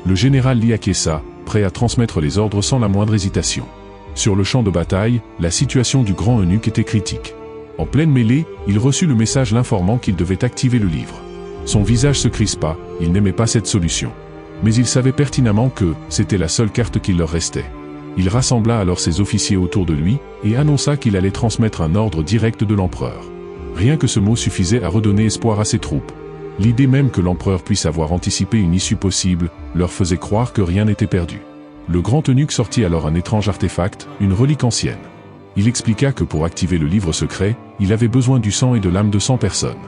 Le général Li acquiesça, prêt à transmettre les ordres sans la moindre hésitation. Sur le champ de bataille, la situation du grand eunuque était critique. En pleine mêlée, il reçut le message l'informant qu'il devait activer le livre. Son visage se crispa, il n'aimait pas cette solution. Mais il savait pertinemment que c'était la seule carte qu'il leur restait. Il rassembla alors ses officiers autour de lui, et annonça qu'il allait transmettre un ordre direct de l'empereur. Rien que ce mot suffisait à redonner espoir à ses troupes. L'idée même que l'empereur puisse avoir anticipé une issue possible, leur faisait croire que rien n'était perdu. Le grand eunuque sortit alors un étrange artefact, une relique ancienne. Il expliqua que pour activer le livre secret, il avait besoin du sang et de l'âme de 100 personnes.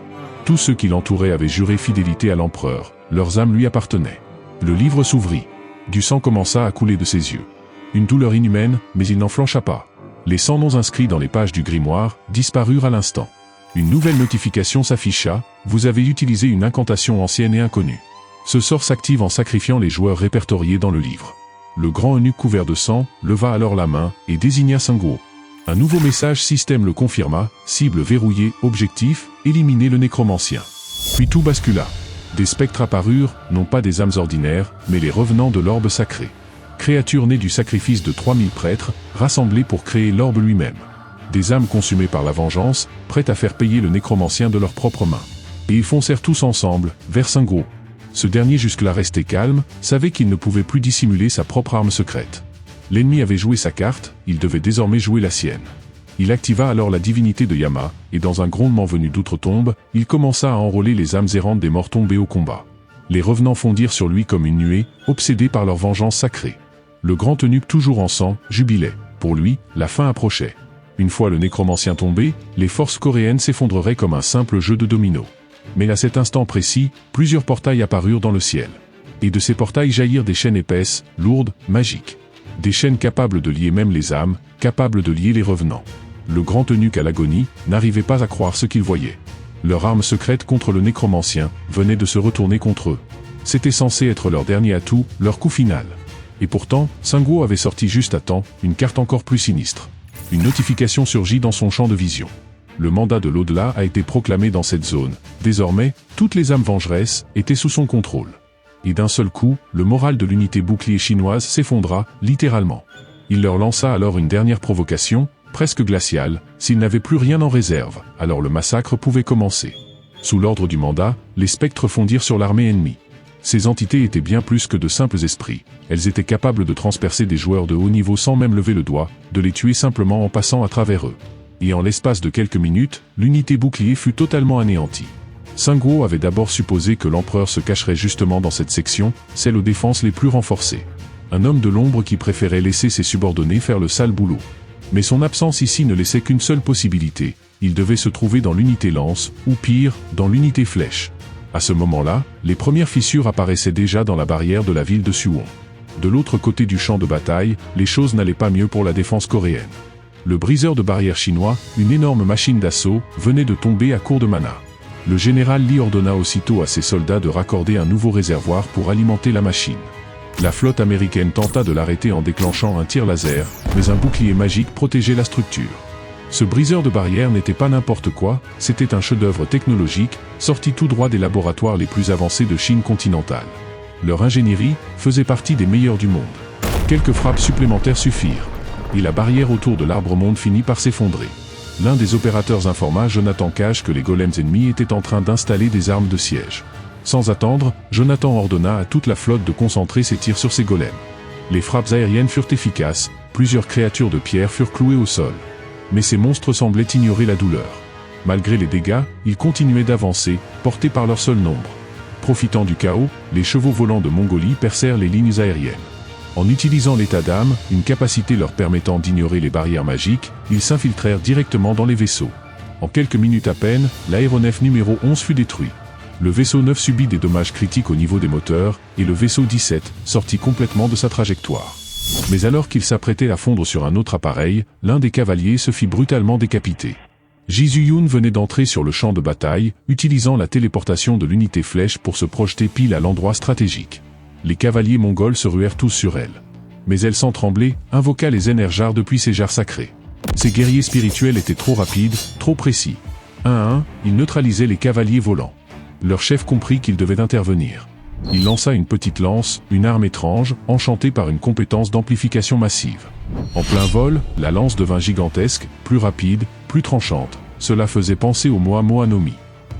Tous ceux qui l'entouraient avaient juré fidélité à l'empereur, leurs âmes lui appartenaient. Le livre s'ouvrit. Du sang commença à couler de ses yeux. Une douleur inhumaine, mais il n'en flancha pas. Les 100 noms inscrits dans les pages du grimoire disparurent à l'instant. Une nouvelle notification s'afficha, vous avez utilisé une incantation ancienne et inconnue. Ce sort s'active en sacrifiant les joueurs répertoriés dans le livre. Le grand eunuque couvert de sang leva alors la main et désigna Sun Guo. Un nouveau message système le confirma, cible verrouillée, objectif, éliminer le nécromancien. Puis tout bascula. Des spectres apparurent, non pas des âmes ordinaires, mais les revenants de l'orbe sacré. Créatures nées du sacrifice de 3000 prêtres, rassemblés pour créer l'orbe lui-même. Des âmes consumées par la vengeance, prêtes à faire payer le nécromancien de leurs propres mains. Et ils foncèrent tous ensemble, vers Sun Guo. Ce dernier jusque-là resté calme, savait qu'il ne pouvait plus dissimuler sa propre arme secrète. L'ennemi avait joué sa carte, il devait désormais jouer la sienne. Il activa alors la divinité de Yama, et dans un grondement venu d'outre-tombe, il commença à enrôler les âmes errantes des morts tombés au combat. Les revenants fondirent sur lui comme une nuée, obsédés par leur vengeance sacrée. Le grand eunuque toujours en sang, jubilait. Pour lui, la fin approchait. Une fois le nécromancien tombé, les forces coréennes s'effondreraient comme un simple jeu de dominos. Mais à cet instant précis, plusieurs portails apparurent dans le ciel. Et de ces portails jaillirent des chaînes épaisses, lourdes, magiques. Des chaînes capables de lier même les âmes, capables de lier les revenants. Le grand eunuque à l'agonie n'arrivait pas à croire ce qu'il voyait. Leur arme secrète contre le nécromancien venait de se retourner contre eux. C'était censé être leur dernier atout, leur coup final. Et pourtant, Sun Guo avait sorti juste à temps, une carte encore plus sinistre. Une notification surgit dans son champ de vision. Le mandat de l'au-delà a été proclamé dans cette zone. Désormais, toutes les âmes vengeresses étaient sous son contrôle. Et d'un seul coup, le moral de l'unité bouclier chinoise s'effondra, littéralement. Il leur lança alors une dernière provocation, presque glaciale, s'ils n'avaient plus rien en réserve, alors le massacre pouvait commencer. Sous l'ordre du mandat, les spectres fondirent sur l'armée ennemie. Ces entités étaient bien plus que de simples esprits. Elles étaient capables de transpercer des joueurs de haut niveau sans même lever le doigt, de les tuer simplement en passant à travers eux. Et en l'espace de quelques minutes, l'unité bouclier fut totalement anéantie. Sun Guo avait d'abord supposé que l'empereur se cacherait justement dans cette section, celle aux défenses les plus renforcées. Un homme de l'ombre qui préférait laisser ses subordonnés faire le sale boulot. Mais son absence ici ne laissait qu'une seule possibilité, Il devait se trouver dans l'unité lance, ou pire, dans l'unité flèche. À ce moment-là, les premières fissures apparaissaient déjà dans la barrière de la ville de Suwon. De l'autre côté du champ de bataille, les choses n'allaient pas mieux pour la défense coréenne. Le briseur de barrière chinois, une énorme machine d'assaut, venait de tomber à court de mana. Le général Lee ordonna aussitôt à ses soldats de raccorder un nouveau réservoir pour alimenter la machine. La flotte américaine tenta de l'arrêter en déclenchant un tir laser, mais un bouclier magique protégeait la structure. Ce briseur de barrière n'était pas n'importe quoi, c'était un chef-d'œuvre technologique, sorti tout droit des laboratoires les plus avancés de Chine continentale. Leur ingénierie faisait partie des meilleures du monde. Quelques frappes supplémentaires suffirent, et la barrière autour de l'arbre-monde finit par s'effondrer. L'un des opérateurs informa Jonathan Cage que les golems ennemis étaient en train d'installer des armes de siège. Sans attendre, Jonathan ordonna à toute la flotte de concentrer ses tirs sur ces golems. Les frappes aériennes furent efficaces, plusieurs créatures de pierre furent clouées au sol. Mais ces monstres semblaient ignorer la douleur. Malgré les dégâts, ils continuaient d'avancer, portés par leur seul nombre. Profitant du chaos, les chevaux volants de Mongolie percèrent les lignes aériennes. En utilisant l'état d'âme, une capacité leur permettant d'ignorer les barrières magiques, ils s'infiltrèrent directement dans les vaisseaux. En quelques minutes à peine, l'aéronef numéro 11 fut détruit. Le vaisseau 9 subit des dommages critiques au niveau des moteurs, et le vaisseau 17 sortit complètement de sa trajectoire. Mais alors qu'il s'apprêtait à fondre sur un autre appareil, l'un des cavaliers se fit brutalement décapiter. Ji Zuyun venait d'entrer sur le champ de bataille, utilisant la téléportation de l'unité flèche pour se projeter pile à l'endroit stratégique. Les cavaliers mongols se ruèrent tous sur elle. Mais elle, sans trembler, invoqua les énergars depuis ses jarres sacrées. Ces guerriers spirituels étaient trop rapides, trop précis. Un à un, ils neutralisaient les cavaliers volants. Leur chef comprit qu'il devait intervenir. Il lança une petite lance, une arme étrange, enchantée par une compétence d'amplification massive. En plein vol, la lance devint gigantesque, plus rapide, plus tranchante. Cela faisait penser au Moa Moanomi.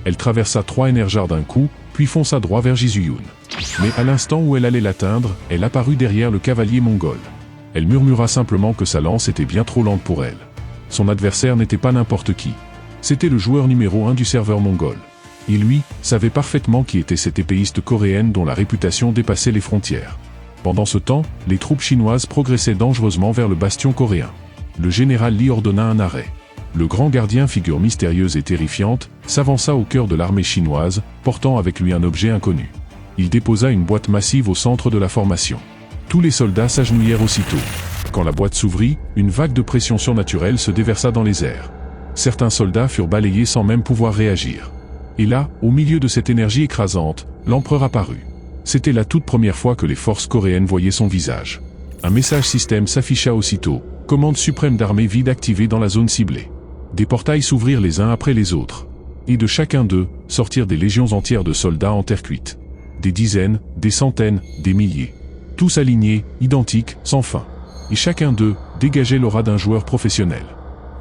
Elle traversa 3 énergars d'un coup, puis fonça droit vers Ji Zuyun. Mais à l'instant où elle allait l'atteindre, elle apparut derrière le cavalier mongol. Elle murmura simplement que sa lance était bien trop lente pour elle. Son adversaire n'était pas n'importe qui. C'était le joueur numéro 1 du serveur mongol. Et lui, savait parfaitement qui était cette épéiste coréenne dont la réputation dépassait les frontières. Pendant ce temps, les troupes chinoises progressaient dangereusement vers le bastion coréen. Le général Lee ordonna un arrêt. Le grand gardien, figure mystérieuse et terrifiante, s'avança au cœur de l'armée chinoise, portant avec lui un objet inconnu. Il déposa une boîte massive au centre de la formation. Tous les soldats s'agenouillèrent aussitôt. Quand la boîte s'ouvrit, une vague de pression surnaturelle se déversa dans les airs. Certains soldats furent balayés sans même pouvoir réagir. Et là, au milieu de cette énergie écrasante, l'empereur apparut. C'était la toute première fois que les forces coréennes voyaient son visage. Un message système s'afficha aussitôt, commande suprême d'armée vide activée dans la zone ciblée. Des portails s'ouvrirent les uns après les autres. Et de chacun d'eux, sortirent des légions entières de soldats en terre cuite. Des dizaines, des centaines, des milliers. Tous alignés, identiques, sans fin. Et chacun d'eux dégageait l'aura d'un joueur professionnel.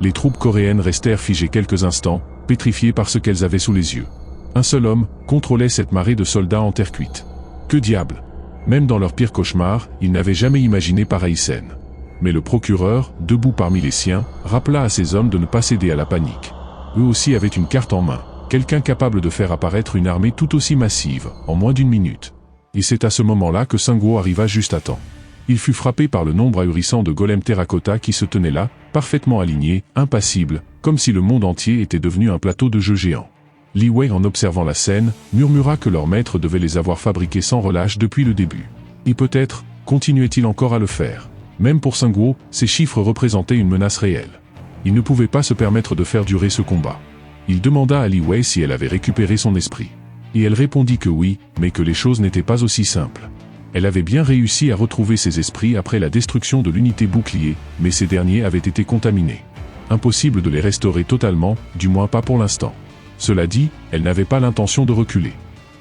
Les troupes coréennes restèrent figées quelques instants, pétrifiées par ce qu'elles avaient sous les yeux. Un seul homme contrôlait cette marée de soldats en terre cuite. Que diable! Même dans leur pire cauchemar, ils n'avaient jamais imaginé pareille scène. Mais le procureur, debout parmi les siens, rappela à ses hommes de ne pas céder à la panique. Eux aussi avaient une carte en main, quelqu'un capable de faire apparaître une armée tout aussi massive, en moins d'une minute. Et c'est à ce moment-là que Sungwo arriva juste à temps. Il fut frappé par le nombre ahurissant de golems terracotta qui se tenaient là, parfaitement alignés, impassibles, comme si le monde entier était devenu un plateau de jeu géant. Li Wei, en observant la scène, murmura que leur maître devait les avoir fabriqués sans relâche depuis le début. Et peut-être, continuait-il encore à le faire. Même pour Sungwo, ces chiffres représentaient une menace réelle. Il ne pouvait pas se permettre de faire durer ce combat. Il demanda à Li Wei si elle avait récupéré son esprit. Et elle répondit que oui, mais que les choses n'étaient pas aussi simples. Elle avait bien réussi à retrouver ses esprits après la destruction de l'unité bouclier, mais ces derniers avaient été contaminés. Impossible de les restaurer totalement, du moins pas pour l'instant. Cela dit, elle n'avait pas l'intention de reculer.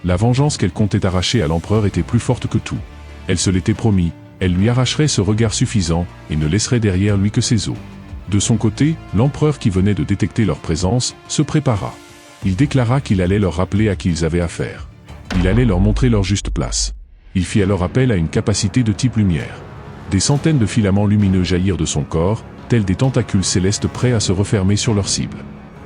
La vengeance qu'elle comptait arracher à l'empereur était plus forte que tout. Elle se l'était promis, elle lui arracherait ce regard suffisant, et ne laisserait derrière lui que ses os. De son côté, l'empereur qui venait de détecter leur présence, se prépara. Il déclara qu'il allait leur rappeler à qui ils avaient affaire. Il allait leur montrer leur juste place. Il fit alors appel à une capacité de type lumière. Des centaines de filaments lumineux jaillirent de son corps, tels des tentacules célestes prêts à se refermer sur leur cible.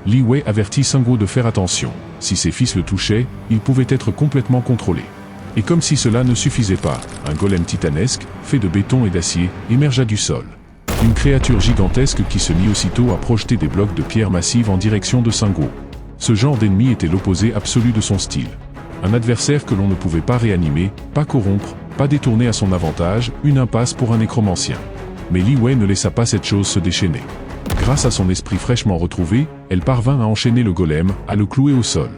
Li Wei avertit Sungwo de faire attention. Si ses fils le touchaient, il pouvait être complètement contrôlé. Et comme si cela ne suffisait pas, un golem titanesque, fait de béton et d'acier, émergea du sol. Une créature gigantesque qui se mit aussitôt à projeter des blocs de pierre massive en direction de Sungwoo. Ce genre d'ennemi était l'opposé absolu de son style. Un adversaire que l'on ne pouvait pas réanimer, pas corrompre, pas détourner à son avantage, une impasse pour un nécromancien. Mais Li Wei ne laissa pas cette chose se déchaîner. Grâce à son esprit fraîchement retrouvé, elle parvint à enchaîner le golem, à le clouer au sol.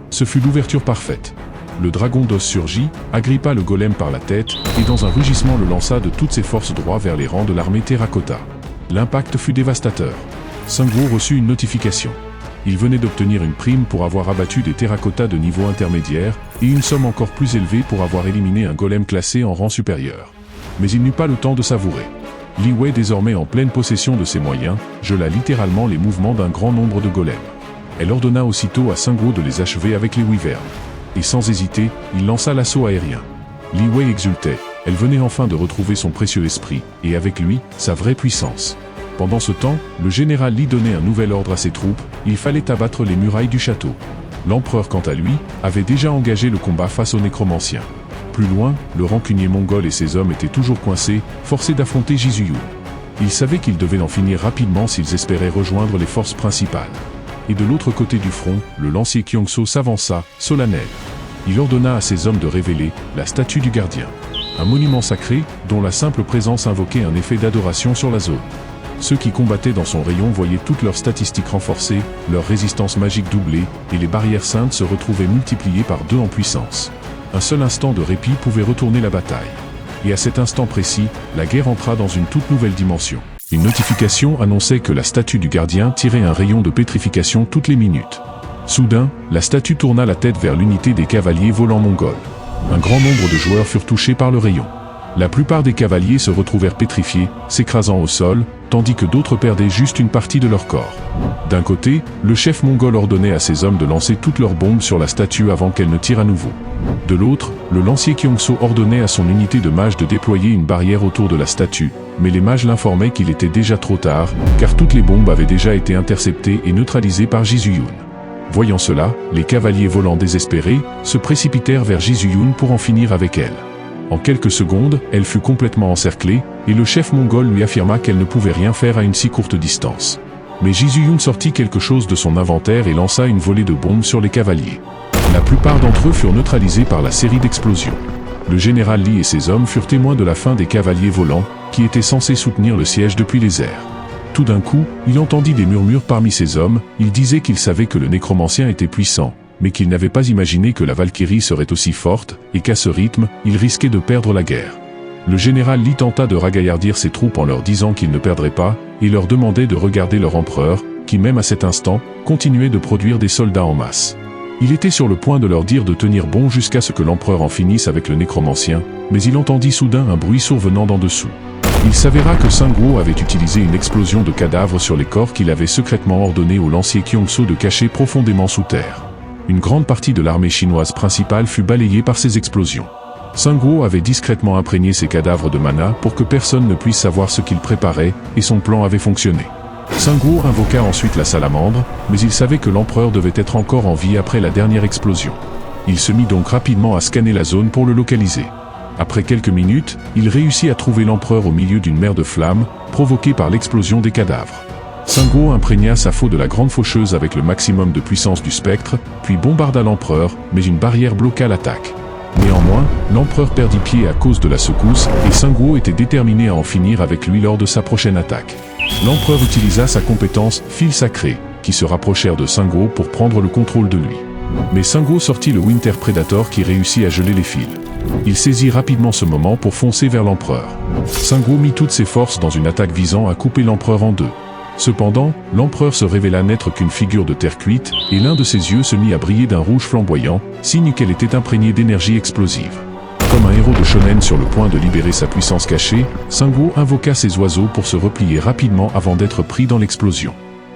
Ce fut l'ouverture parfaite. Le dragon d'os surgit, agrippa le golem par la tête, et dans un rugissement le lança de toutes ses forces droit vers les rangs de l'armée Terracotta. L'impact fut dévastateur. Sungwoo reçut une notification. Il venait d'obtenir une prime pour avoir abattu des Terracotta de niveau intermédiaire, et une somme encore plus élevée pour avoir éliminé un golem classé en rang supérieur. Mais il n'eut pas le temps de savourer. Li Wei, désormais en pleine possession de ses moyens, gela littéralement les mouvements d'un grand nombre de golems. Elle ordonna aussitôt à Sungwoo de les achever avec les wyverns. Et sans hésiter, il lança l'assaut aérien. Li Wei exultait, elle venait enfin de retrouver son précieux esprit, et avec lui, sa vraie puissance. Pendant ce temps, le général Li donnait un nouvel ordre à ses troupes, il fallait abattre les murailles du château. L'empereur, quant à lui, avait déjà engagé le combat face aux nécromanciens. Plus loin, le rancunier mongol et ses hommes étaient toujours coincés, forcés d'affronter Jizuyun. Ils savaient qu'ils devaient en finir rapidement s'ils espéraient rejoindre les forces principales. Et de l'autre côté du front, le lancier Kyongso s'avança, solennel. Il ordonna à ses hommes de révéler la statue du gardien. Un monument sacré, dont la simple présence invoquait un effet d'adoration sur la zone. Ceux qui combattaient dans son rayon voyaient toutes leurs statistiques renforcées, leur résistance magique doublée, et les barrières saintes se retrouvaient multipliées par 2 en puissance. Un seul instant de répit pouvait retourner la bataille. Et à cet instant précis, la guerre entra dans une toute nouvelle dimension. Une notification annonçait que la statue du gardien tirait un rayon de pétrification toutes les minutes. Soudain, la statue tourna la tête vers l'unité des cavaliers volants mongols. Un grand nombre de joueurs furent touchés par le rayon. La plupart des cavaliers se retrouvèrent pétrifiés, s'écrasant au sol, tandis que d'autres perdaient juste une partie de leur corps. D'un côté, le chef mongol ordonnait à ses hommes de lancer toutes leurs bombes sur la statue avant qu'elle ne tire à nouveau. De l'autre, le lancier Kyongso ordonnait à son unité de mages de déployer une barrière autour de la statue, mais les mages l'informaient qu'il était déjà trop tard, car toutes les bombes avaient déjà été interceptées et neutralisées par Jizuyun. Voyant cela, les cavaliers volants désespérés se précipitèrent vers Jizuyun pour en finir avec elle. En quelques secondes, elle fut complètement encerclée, et le chef mongol lui affirma qu'elle ne pouvait rien faire à une si courte distance. Mais Jizuyun sortit quelque chose de son inventaire et lança une volée de bombes sur les cavaliers. La plupart d'entre eux furent neutralisés par la série d'explosions. Le général Li et ses hommes furent témoins de la fin des cavaliers volants, qui étaient censés soutenir le siège depuis les airs. Tout d'un coup, il entendit des murmures parmi ses hommes, il disait qu'il savait que le nécromancien était puissant, mais qu'il n'avait pas imaginé que la Valkyrie serait aussi forte, et qu'à ce rythme, il risquait de perdre la guerre. Le général Li tenta de ragaillardir ses troupes en leur disant qu'ils ne perdraient pas, et leur demandait de regarder leur empereur, qui même à cet instant, continuait de produire des soldats en masse. Il était sur le point de leur dire de tenir bon jusqu'à ce que l'empereur en finisse avec le nécromancien, mais il entendit soudain un bruit survenant d'en dessous. Il s'avéra que Sungwoo avait utilisé une explosion de cadavres sur les corps qu'il avait secrètement ordonné au lancier Kyongso de cacher profondément sous terre. Une grande partie de l'armée chinoise principale fut balayée par ces explosions. Sungwoo avait discrètement imprégné ces cadavres de mana pour que personne ne puisse savoir ce qu'il préparait, et son plan avait fonctionné. Sungwoo invoqua ensuite la salamandre, mais il savait que l'empereur devait être encore en vie après la dernière explosion. Il se mit donc rapidement à scanner la zone pour le localiser. Après quelques minutes, il réussit à trouver l'empereur au milieu d'une mer de flammes, provoquée par l'explosion des cadavres. Sungwoo imprégna sa faux de la grande faucheuse avec le maximum de puissance du spectre, puis bombarda l'empereur, mais une barrière bloqua l'attaque. Néanmoins, l'empereur perdit pied à cause de la secousse, et Sungwoo était déterminé à en finir avec lui lors de sa prochaine attaque. L'empereur utilisa sa compétence « Fil sacré », qui se rapprochèrent de Sungwoo pour prendre le contrôle de lui. Mais Sungwoo sortit le Winter Predator qui réussit à geler les fils. Il saisit rapidement ce moment pour foncer vers l'empereur. Sungwoo mit toutes ses forces dans une attaque visant à couper l'empereur en deux. Cependant, l'empereur se révéla n'être qu'une figure de terre cuite, et l'un de ses yeux se mit à briller d'un rouge flamboyant, signe qu'elle était imprégnée d'énergie explosive. Comme un héros de shonen sur le point de libérer sa puissance cachée, Sungwoo invoqua ses oiseaux pour se replier rapidement avant d'être pris dans l'explosion.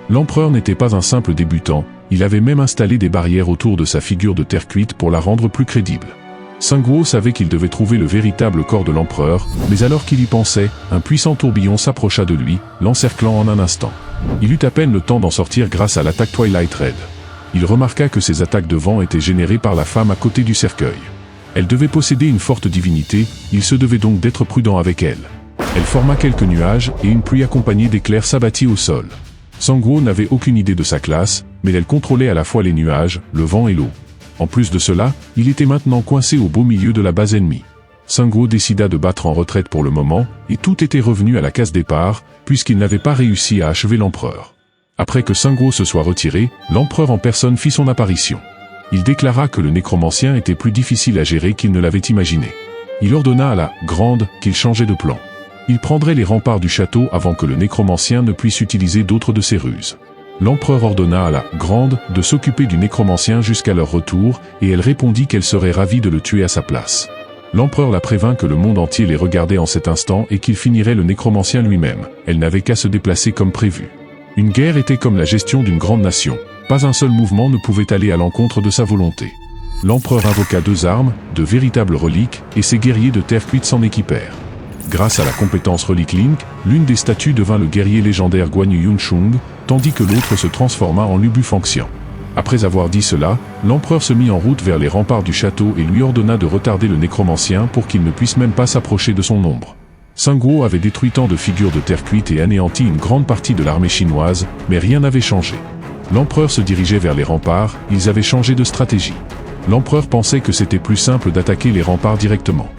L'empereur n'était pas un simple débutant, il avait même installé des barrières autour de sa figure de terre cuite pour la rendre plus crédible. Sungwoo savait qu'il devait trouver le véritable corps de l'empereur, mais alors qu'il y pensait, un puissant tourbillon s'approcha de lui, l'encerclant en un instant. Il eut à peine le temps d'en sortir grâce à l'attaque Twilight Red. Il remarqua que ces attaques de vent étaient générées par la femme à côté du cercueil. Elle devait posséder une forte divinité, il se devait donc d'être prudent avec elle. Elle forma quelques nuages et une pluie accompagnée d'éclairs s'abattit au sol. Sangwoo n'avait aucune idée de sa classe, mais elle contrôlait à la fois les nuages, le vent et l'eau. En plus de cela, il était maintenant coincé au beau milieu de la base ennemie. Sangwoo décida de battre en retraite pour le moment, et tout était revenu à la case départ, puisqu'il n'avait pas réussi à achever l'empereur. Après que Sangwoo se soit retiré, l'empereur en personne fit son apparition. Il déclara que le nécromancien était plus difficile à gérer qu'il ne l'avait imaginé. Il ordonna à la Grande qu'il changeait de plan. Il prendrait les remparts du château avant que le nécromancien ne puisse utiliser d'autres de ses ruses. L'empereur ordonna à la Grande de s'occuper du nécromancien jusqu'à leur retour, et elle répondit qu'elle serait ravie de le tuer à sa place. L'empereur la prévint que le monde entier les regardait en cet instant et qu'il finirait le nécromancien lui-même. Elle n'avait qu'à se déplacer comme prévu. Une guerre était comme la gestion d'une grande nation. Pas un seul mouvement ne pouvait aller à l'encontre de sa volonté. L'empereur invoqua 2 armes, de véritables reliques, et ses guerriers de terre cuite s'en équipèrent. Grâce à la compétence relique Link, l'une des statues devint le guerrier légendaire Guan Yu Yunshung, tandis que l'autre se transforma en Lubu Fangxian. Après avoir dit cela, l'empereur se mit en route vers les remparts du château et lui ordonna de retarder le nécromancien pour qu'il ne puisse même pas s'approcher de son ombre. Sangwoo avait détruit tant de figures de terre cuite et anéanti une grande partie de l'armée chinoise, mais rien n'avait changé. L'empereur se dirigeait vers les remparts, ils avaient changé de stratégie. L'empereur pensait que c'était plus simple d'attaquer les remparts directement.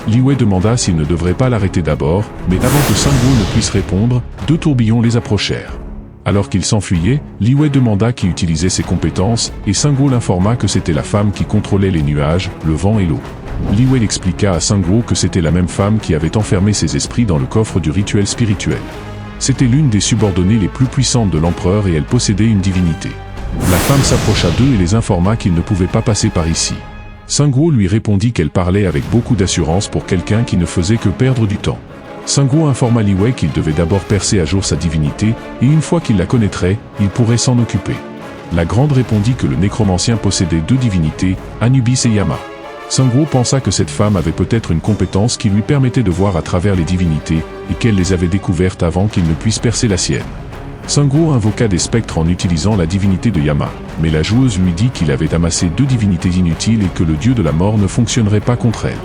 Li Wei demanda s'il ne devrait pas l'arrêter d'abord, mais avant que Sangwoo ne puisse répondre, 2 tourbillons les approchèrent. Alors qu'il s'enfuyait, Li Wei demanda qui utilisait ses compétences, et Sangwoo l'informa que c'était la femme qui contrôlait les nuages, le vent et l'eau. Li Wei expliqua à Sangwoo que c'était la même femme qui avait enfermé ses esprits dans le coffre du rituel spirituel. C'était l'une des subordonnées les plus puissantes de l'empereur et elle possédait une divinité. La femme s'approcha d'eux et les informa qu'ils ne pouvaient pas passer par ici. Sangwoo lui répondit qu'elle parlait avec beaucoup d'assurance pour quelqu'un qui ne faisait que perdre du temps. Sangwoo informa Li Wei qu'il devait d'abord percer à jour sa divinité, et une fois qu'il la connaîtrait, il pourrait s'en occuper. La Grande répondit que le nécromancien possédait 2 divinités, Anubis et Yama. Sangwoo pensa que cette femme avait peut-être une compétence qui lui permettait de voir à travers les divinités, et qu'elle les avait découvertes avant qu'il ne puisse percer la sienne. Sangwoo invoqua des spectres en utilisant la divinité de Yama, mais la joueuse lui dit qu'il avait amassé 2 divinités inutiles et que le dieu de la mort ne fonctionnerait pas contre elle.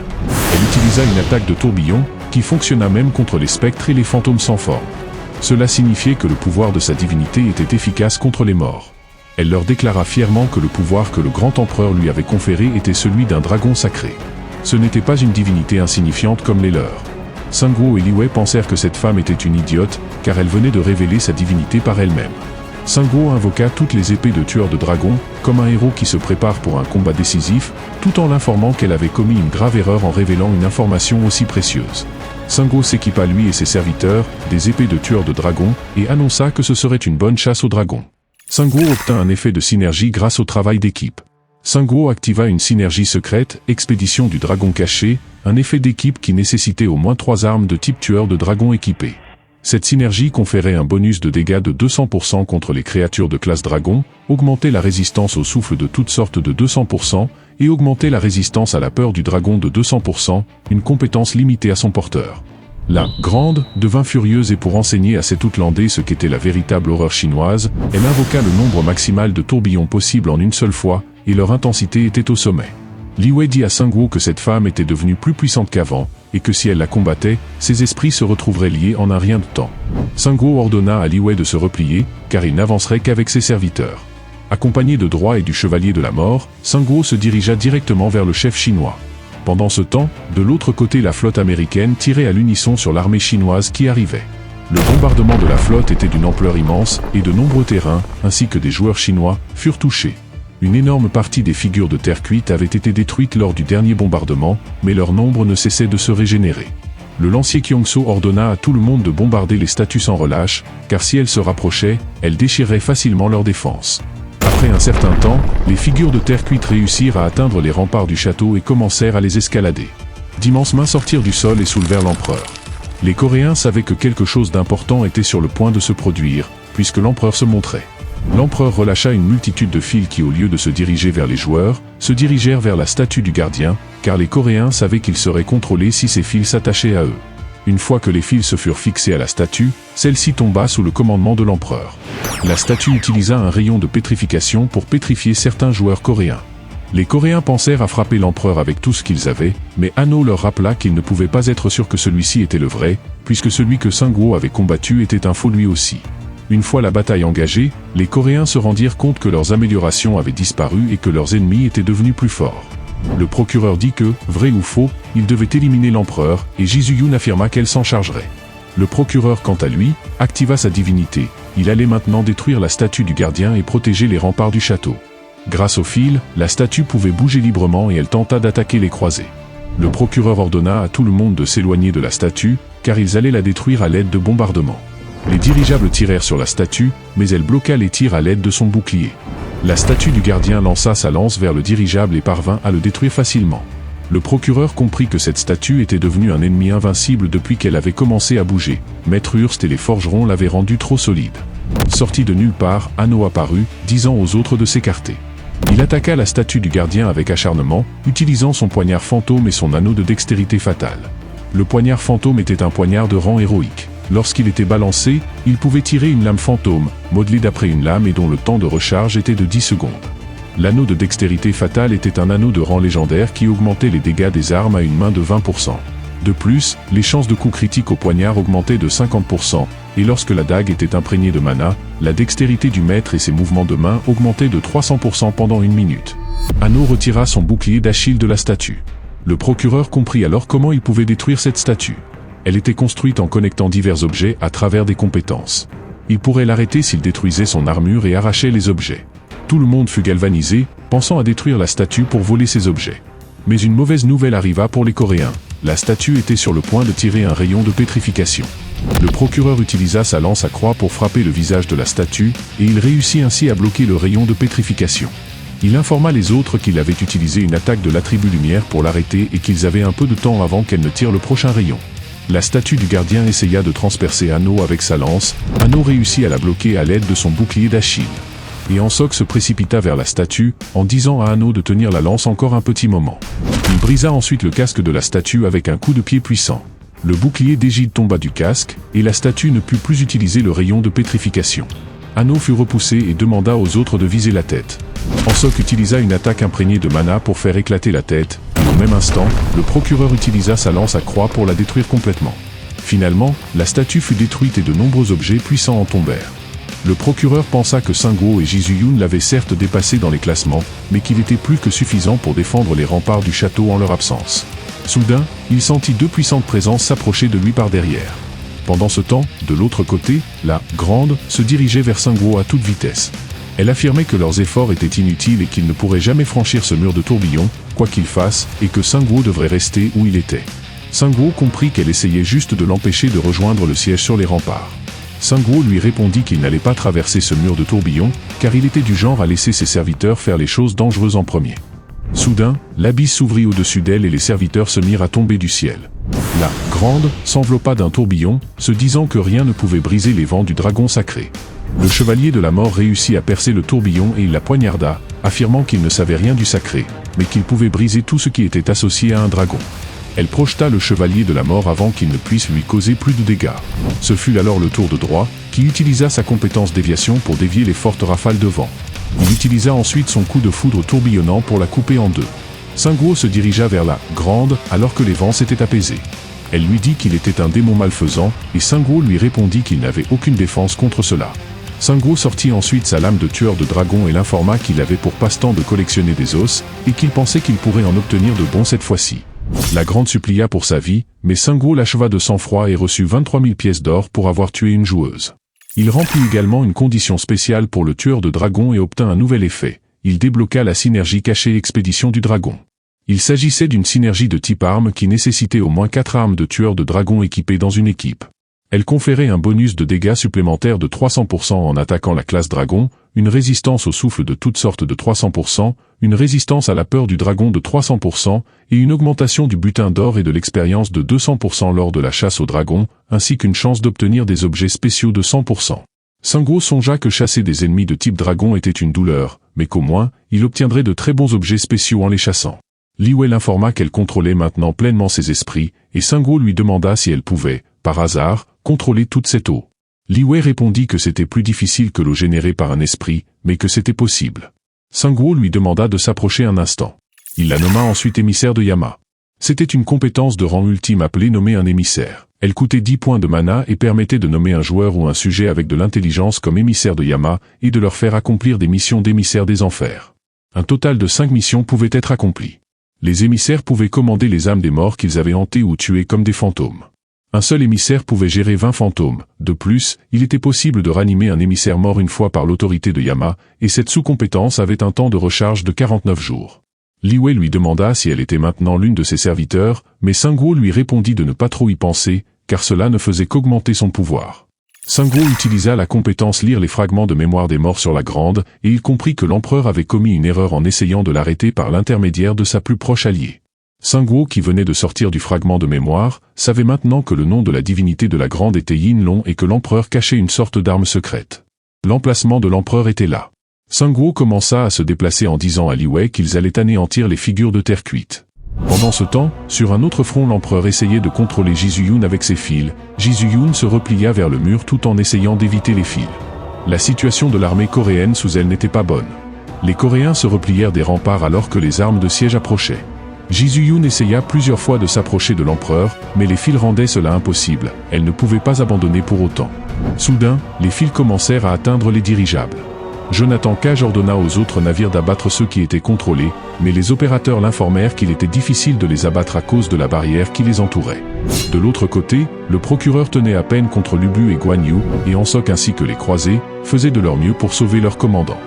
Elle utilisa une attaque de tourbillon, qui fonctionna même contre les spectres et les fantômes sans forme. Cela signifiait que le pouvoir de sa divinité était efficace contre les morts. Elle leur déclara fièrement que le pouvoir que le grand empereur lui avait conféré était celui d'un dragon sacré. Ce n'était pas une divinité insignifiante comme les leurs. Sangwoo et Li Wei pensèrent que cette femme était une idiote, car elle venait de révéler sa divinité par elle-même. Sangwoo invoqua toutes les épées de tueur de dragons, comme un héros qui se prépare pour un combat décisif, tout en l'informant qu'elle avait commis une grave erreur en révélant une information aussi précieuse. Sangwoo s'équipa lui et ses serviteurs, des épées de tueur de dragons, et annonça que ce serait une bonne chasse aux dragons. Sangwoo obtint un effet de synergie grâce au travail d'équipe. Sangwoo activa une synergie secrète, Expédition du Dragon Caché, un effet d'équipe qui nécessitait au moins 3 armes de type tueur de dragon équipées. Cette synergie conférait un bonus de dégâts de 200% contre les créatures de classe dragon, augmentait la résistance au souffle de toutes sortes de 200%, et augmentait la résistance à la peur du dragon de 200%, une compétence limitée à son porteur. La Grande devint furieuse et pour enseigner à cet Outlandais ce qu'était la véritable horreur chinoise, elle invoqua le nombre maximal de tourbillons possible en une seule fois, et leur intensité était au sommet. Li Wei dit à Sangwoo que cette femme était devenue plus puissante qu'avant, et que si elle la combattait, ses esprits se retrouveraient liés en un rien de temps. Sangwoo ordonna à Li Wei de se replier, car il n'avancerait qu'avec ses serviteurs. Accompagné de Droit et du Chevalier de la Mort, Sangwoo se dirigea directement vers le chef chinois. Pendant ce temps, de l'autre côté la flotte américaine tirait à l'unisson sur l'armée chinoise qui arrivait. Le bombardement de la flotte était d'une ampleur immense, et de nombreux terrains, ainsi que des joueurs chinois, furent touchés. Une énorme partie des figures de terre cuite avaient été détruites lors du dernier bombardement, mais leur nombre ne cessait de se régénérer. Le lancier Kyongso ordonna à tout le monde de bombarder les statues sans relâche, car si elles se rapprochaient, elles déchireraient facilement leur défense. Après un certain temps, les figures de terre cuite réussirent à atteindre les remparts du château et commencèrent à les escalader. D'immenses mains sortirent du sol et soulevèrent l'empereur. Les Coréens savaient que quelque chose d'important était sur le point de se produire, puisque l'empereur se montrait. L'empereur relâcha une multitude de fils qui, au lieu de se diriger vers les joueurs, se dirigèrent vers la statue du gardien, car les Coréens savaient qu'ils seraient contrôlés si ces fils s'attachaient à eux. Une fois que les fils se furent fixés à la statue, celle-ci tomba sous le commandement de l'empereur. La statue utilisa un rayon de pétrification pour pétrifier certains joueurs coréens. Les Coréens pensèrent à frapper l'empereur avec tout ce qu'ils avaient, mais Hanno leur rappela qu'ils ne pouvaient pas être sûrs que celui-ci était le vrai, puisque celui que Seung-woo avait combattu était un faux lui aussi. Une fois la bataille engagée, les Coréens se rendirent compte que leurs améliorations avaient disparu et que leurs ennemis étaient devenus plus forts. Le procureur dit que, vrai ou faux, ils devaient éliminer l'empereur, et Ji-Yoon affirma qu'elle s'en chargerait. Le procureur, quant à lui, activa sa divinité. Il allait maintenant détruire la statue du gardien et protéger les remparts du château. Grâce au fil, la statue pouvait bouger librement et elle tenta d'attaquer les croisés. Le procureur ordonna à tout le monde de s'éloigner de la statue, car ils allaient la détruire à l'aide de bombardements. Les dirigeables tirèrent sur la statue, mais elle bloqua les tirs à l'aide de son bouclier. La statue du gardien lança sa lance vers le dirigeable et parvint à le détruire facilement. Le procureur comprit que cette statue était devenue un ennemi invincible depuis qu'elle avait commencé à bouger. Maître Hurst et les forgerons l'avaient rendue trop solide. Sorti de nulle part, Hanno apparut, disant aux autres de s'écarter. Il attaqua la statue du gardien avec acharnement, utilisant son poignard fantôme et son anneau de dextérité fatale. Le poignard fantôme était un poignard de rang héroïque. Lorsqu'il était balancé, il pouvait tirer une lame fantôme, modelée d'après une lame et dont le temps de recharge était de 10 secondes. L'anneau de dextérité fatale était un anneau de rang légendaire qui augmentait les dégâts des armes à une main de 20%. De plus, les chances de coup critique au poignard augmentaient de 50%, et lorsque la dague était imprégnée de mana, la dextérité du maître et ses mouvements de main augmentaient de 300% pendant 1 minute. Hanno retira son bouclier d'Achille de la statue. Le procureur comprit alors comment il pouvait détruire cette statue. Elle était construite en connectant divers objets à travers des compétences. Il pourrait l'arrêter s'il détruisait son armure et arrachait les objets. Tout le monde fut galvanisé, pensant à détruire la statue pour voler ses objets. Mais une mauvaise nouvelle arriva pour les Coréens. La statue était sur le point de tirer un rayon de pétrification. Le procureur utilisa sa lance à croix pour frapper le visage de la statue, et il réussit ainsi à bloquer le rayon de pétrification. Il informa les autres qu'il avait utilisé une attaque de l'attribut lumière pour l'arrêter et qu'ils avaient un peu de temps avant qu'elle ne tire le prochain rayon. La statue du gardien essaya de transpercer Hanno avec sa lance. Hanno réussit à la bloquer à l'aide de son bouclier d'Achille. Et Ansok se précipita vers la statue, en disant à Hanno de tenir la lance encore un petit moment. Il brisa ensuite le casque de la statue avec un coup de pied puissant. Le bouclier d'Égide tomba du casque, et la statue ne put plus utiliser le rayon de pétrification. Hanno fut repoussé et demanda aux autres de viser la tête. Ansok utilisa une attaque imprégnée de mana pour faire éclater la tête, et au même instant, le procureur utilisa sa lance à croix pour la détruire complètement. Finalement, la statue fut détruite et de nombreux objets puissants en tombèrent. Le procureur pensa que Seung-woo et Ji-Yoon l'avaient certes dépassé dans les classements, mais qu'il était plus que suffisant pour défendre les remparts du château en leur absence. Soudain, il sentit 2 puissantes présences s'approcher de lui par derrière. Pendant ce temps, de l'autre côté, la « Grande » se dirigeait vers Seung-woo à toute vitesse. Elle affirmait que leurs efforts étaient inutiles et qu'ils ne pourraient jamais franchir ce mur de tourbillon, quoi qu'ils fassent, et que Seung-woo devrait rester où il était. Seung-woo comprit qu'elle essayait juste de l'empêcher de rejoindre le siège sur les remparts. Seung-woo lui répondit qu'il n'allait pas traverser ce mur de tourbillon, car il était du genre à laisser ses serviteurs faire les choses dangereuses en premier. Soudain, l'abysse s'ouvrit au-dessus d'elle et les serviteurs se mirent à tomber du ciel. La « Grande » s'enveloppa d'un tourbillon, se disant que rien ne pouvait briser les vents du dragon sacré. Le chevalier de la mort réussit à percer le tourbillon et il la poignarda, affirmant qu'il ne savait rien du sacré, mais qu'il pouvait briser tout ce qui était associé à un dragon. Elle projeta le chevalier de la mort avant qu'il ne puisse lui causer plus de dégâts. Ce fut alors le tour de Droit, qui utilisa sa compétence déviation pour dévier les fortes rafales de vent. Il utilisa ensuite son coup de foudre tourbillonnant pour la couper en deux. Seung-woo se dirigea vers la « Grande » alors que les vents s'étaient apaisés. Elle lui dit qu'il était un démon malfaisant, et Seung-woo lui répondit qu'il n'avait aucune défense contre cela. Seung-woo sortit ensuite sa lame de tueur de dragon et l'informa qu'il avait pour passe-temps de collectionner des os, et qu'il pensait qu'il pourrait en obtenir de bons cette fois-ci. La Grande supplia pour sa vie, mais Seung-woo l'acheva de sang-froid et reçut 23 000 pièces d'or pour avoir tué une joueuse. Il remplit également une condition spéciale pour le tueur de dragon et obtint un nouvel effet. Il débloqua la synergie cachée expédition du dragon. Il s'agissait d'une synergie de type arme qui nécessitait au moins 4 armes de tueur de dragon équipées dans une équipe. Elle conférait un bonus de dégâts supplémentaires de 300% en attaquant la classe dragon, une résistance au souffle de toutes sortes de 300%, une résistance à la peur du dragon de 300% et une augmentation du butin d'or et de l'expérience de 200% lors de la chasse au dragon, ainsi qu'une chance d'obtenir des objets spéciaux de 100%. Seung-woo songea que chasser des ennemis de type dragon était une douleur, mais qu'au moins, il obtiendrait de très bons objets spéciaux en les chassant. Li Wei l'informa qu'elle contrôlait maintenant pleinement ses esprits, et Seung-woo lui demanda si elle pouvait, par hasard, contrôler toute cette eau. Li Wei répondit que c'était plus difficile que l'eau générée par un esprit, mais que c'était possible. Sungwoo lui demanda de s'approcher un instant. Il la nomma ensuite émissaire de Yama. C'était une compétence de rang ultime appelée nommer un émissaire. Elle coûtait 10 points de mana et permettait de nommer un joueur ou un sujet avec de l'intelligence comme émissaire de Yama et de leur faire accomplir des missions d'émissaire des enfers. Un total de 5 missions pouvait être accomplies. Les émissaires pouvaient commander les âmes des morts qu'ils avaient hantés ou tués comme des fantômes. Un seul émissaire pouvait gérer 20 fantômes. De plus, il était possible de ranimer un émissaire mort une fois par l'autorité de Yama, et cette sous-compétence avait un temps de recharge de 49 jours. Li Wei lui demanda si elle était maintenant l'une de ses serviteurs, mais Sungwoo lui répondit de ne pas trop y penser, car cela ne faisait qu'augmenter son pouvoir. Sungwoo utilisa la compétence lire les fragments de mémoire des morts sur la grande, et il comprit que l'empereur avait commis une erreur en essayant de l'arrêter par l'intermédiaire de sa plus proche alliée. Sungwoo, qui venait de sortir du fragment de mémoire, savait maintenant que le nom de la divinité de la grande était Yin Long et que l'empereur cachait une sorte d'arme secrète. L'emplacement de l'empereur était là. Sungwoo commença à se déplacer en disant à Li Wei qu'ils allaient anéantir les figures de terre cuite. Pendant ce temps, sur un autre front, l'empereur essayait de contrôler Jisuyun avec ses fils. Jisuyun se replia vers le mur tout en essayant d'éviter les fils. La situation de l'armée coréenne sous elle n'était pas bonne. Les Coréens se replièrent des remparts alors que les armes de siège approchaient. Jisuyun essaya plusieurs fois de s'approcher de l'empereur, mais les fils rendaient cela impossible. Elle ne pouvait pas abandonner pour autant. Soudain, les fils commencèrent à atteindre les dirigeables. Jonathan Cage ordonna aux autres navires d'abattre ceux qui étaient contrôlés, mais les opérateurs l'informèrent qu'il était difficile de les abattre à cause de la barrière qui les entourait. De l'autre côté, le procureur tenait à peine contre Lubu et Guan Yu, et Ansok ainsi que les croisés, faisaient de leur mieux pour sauver leur commandant.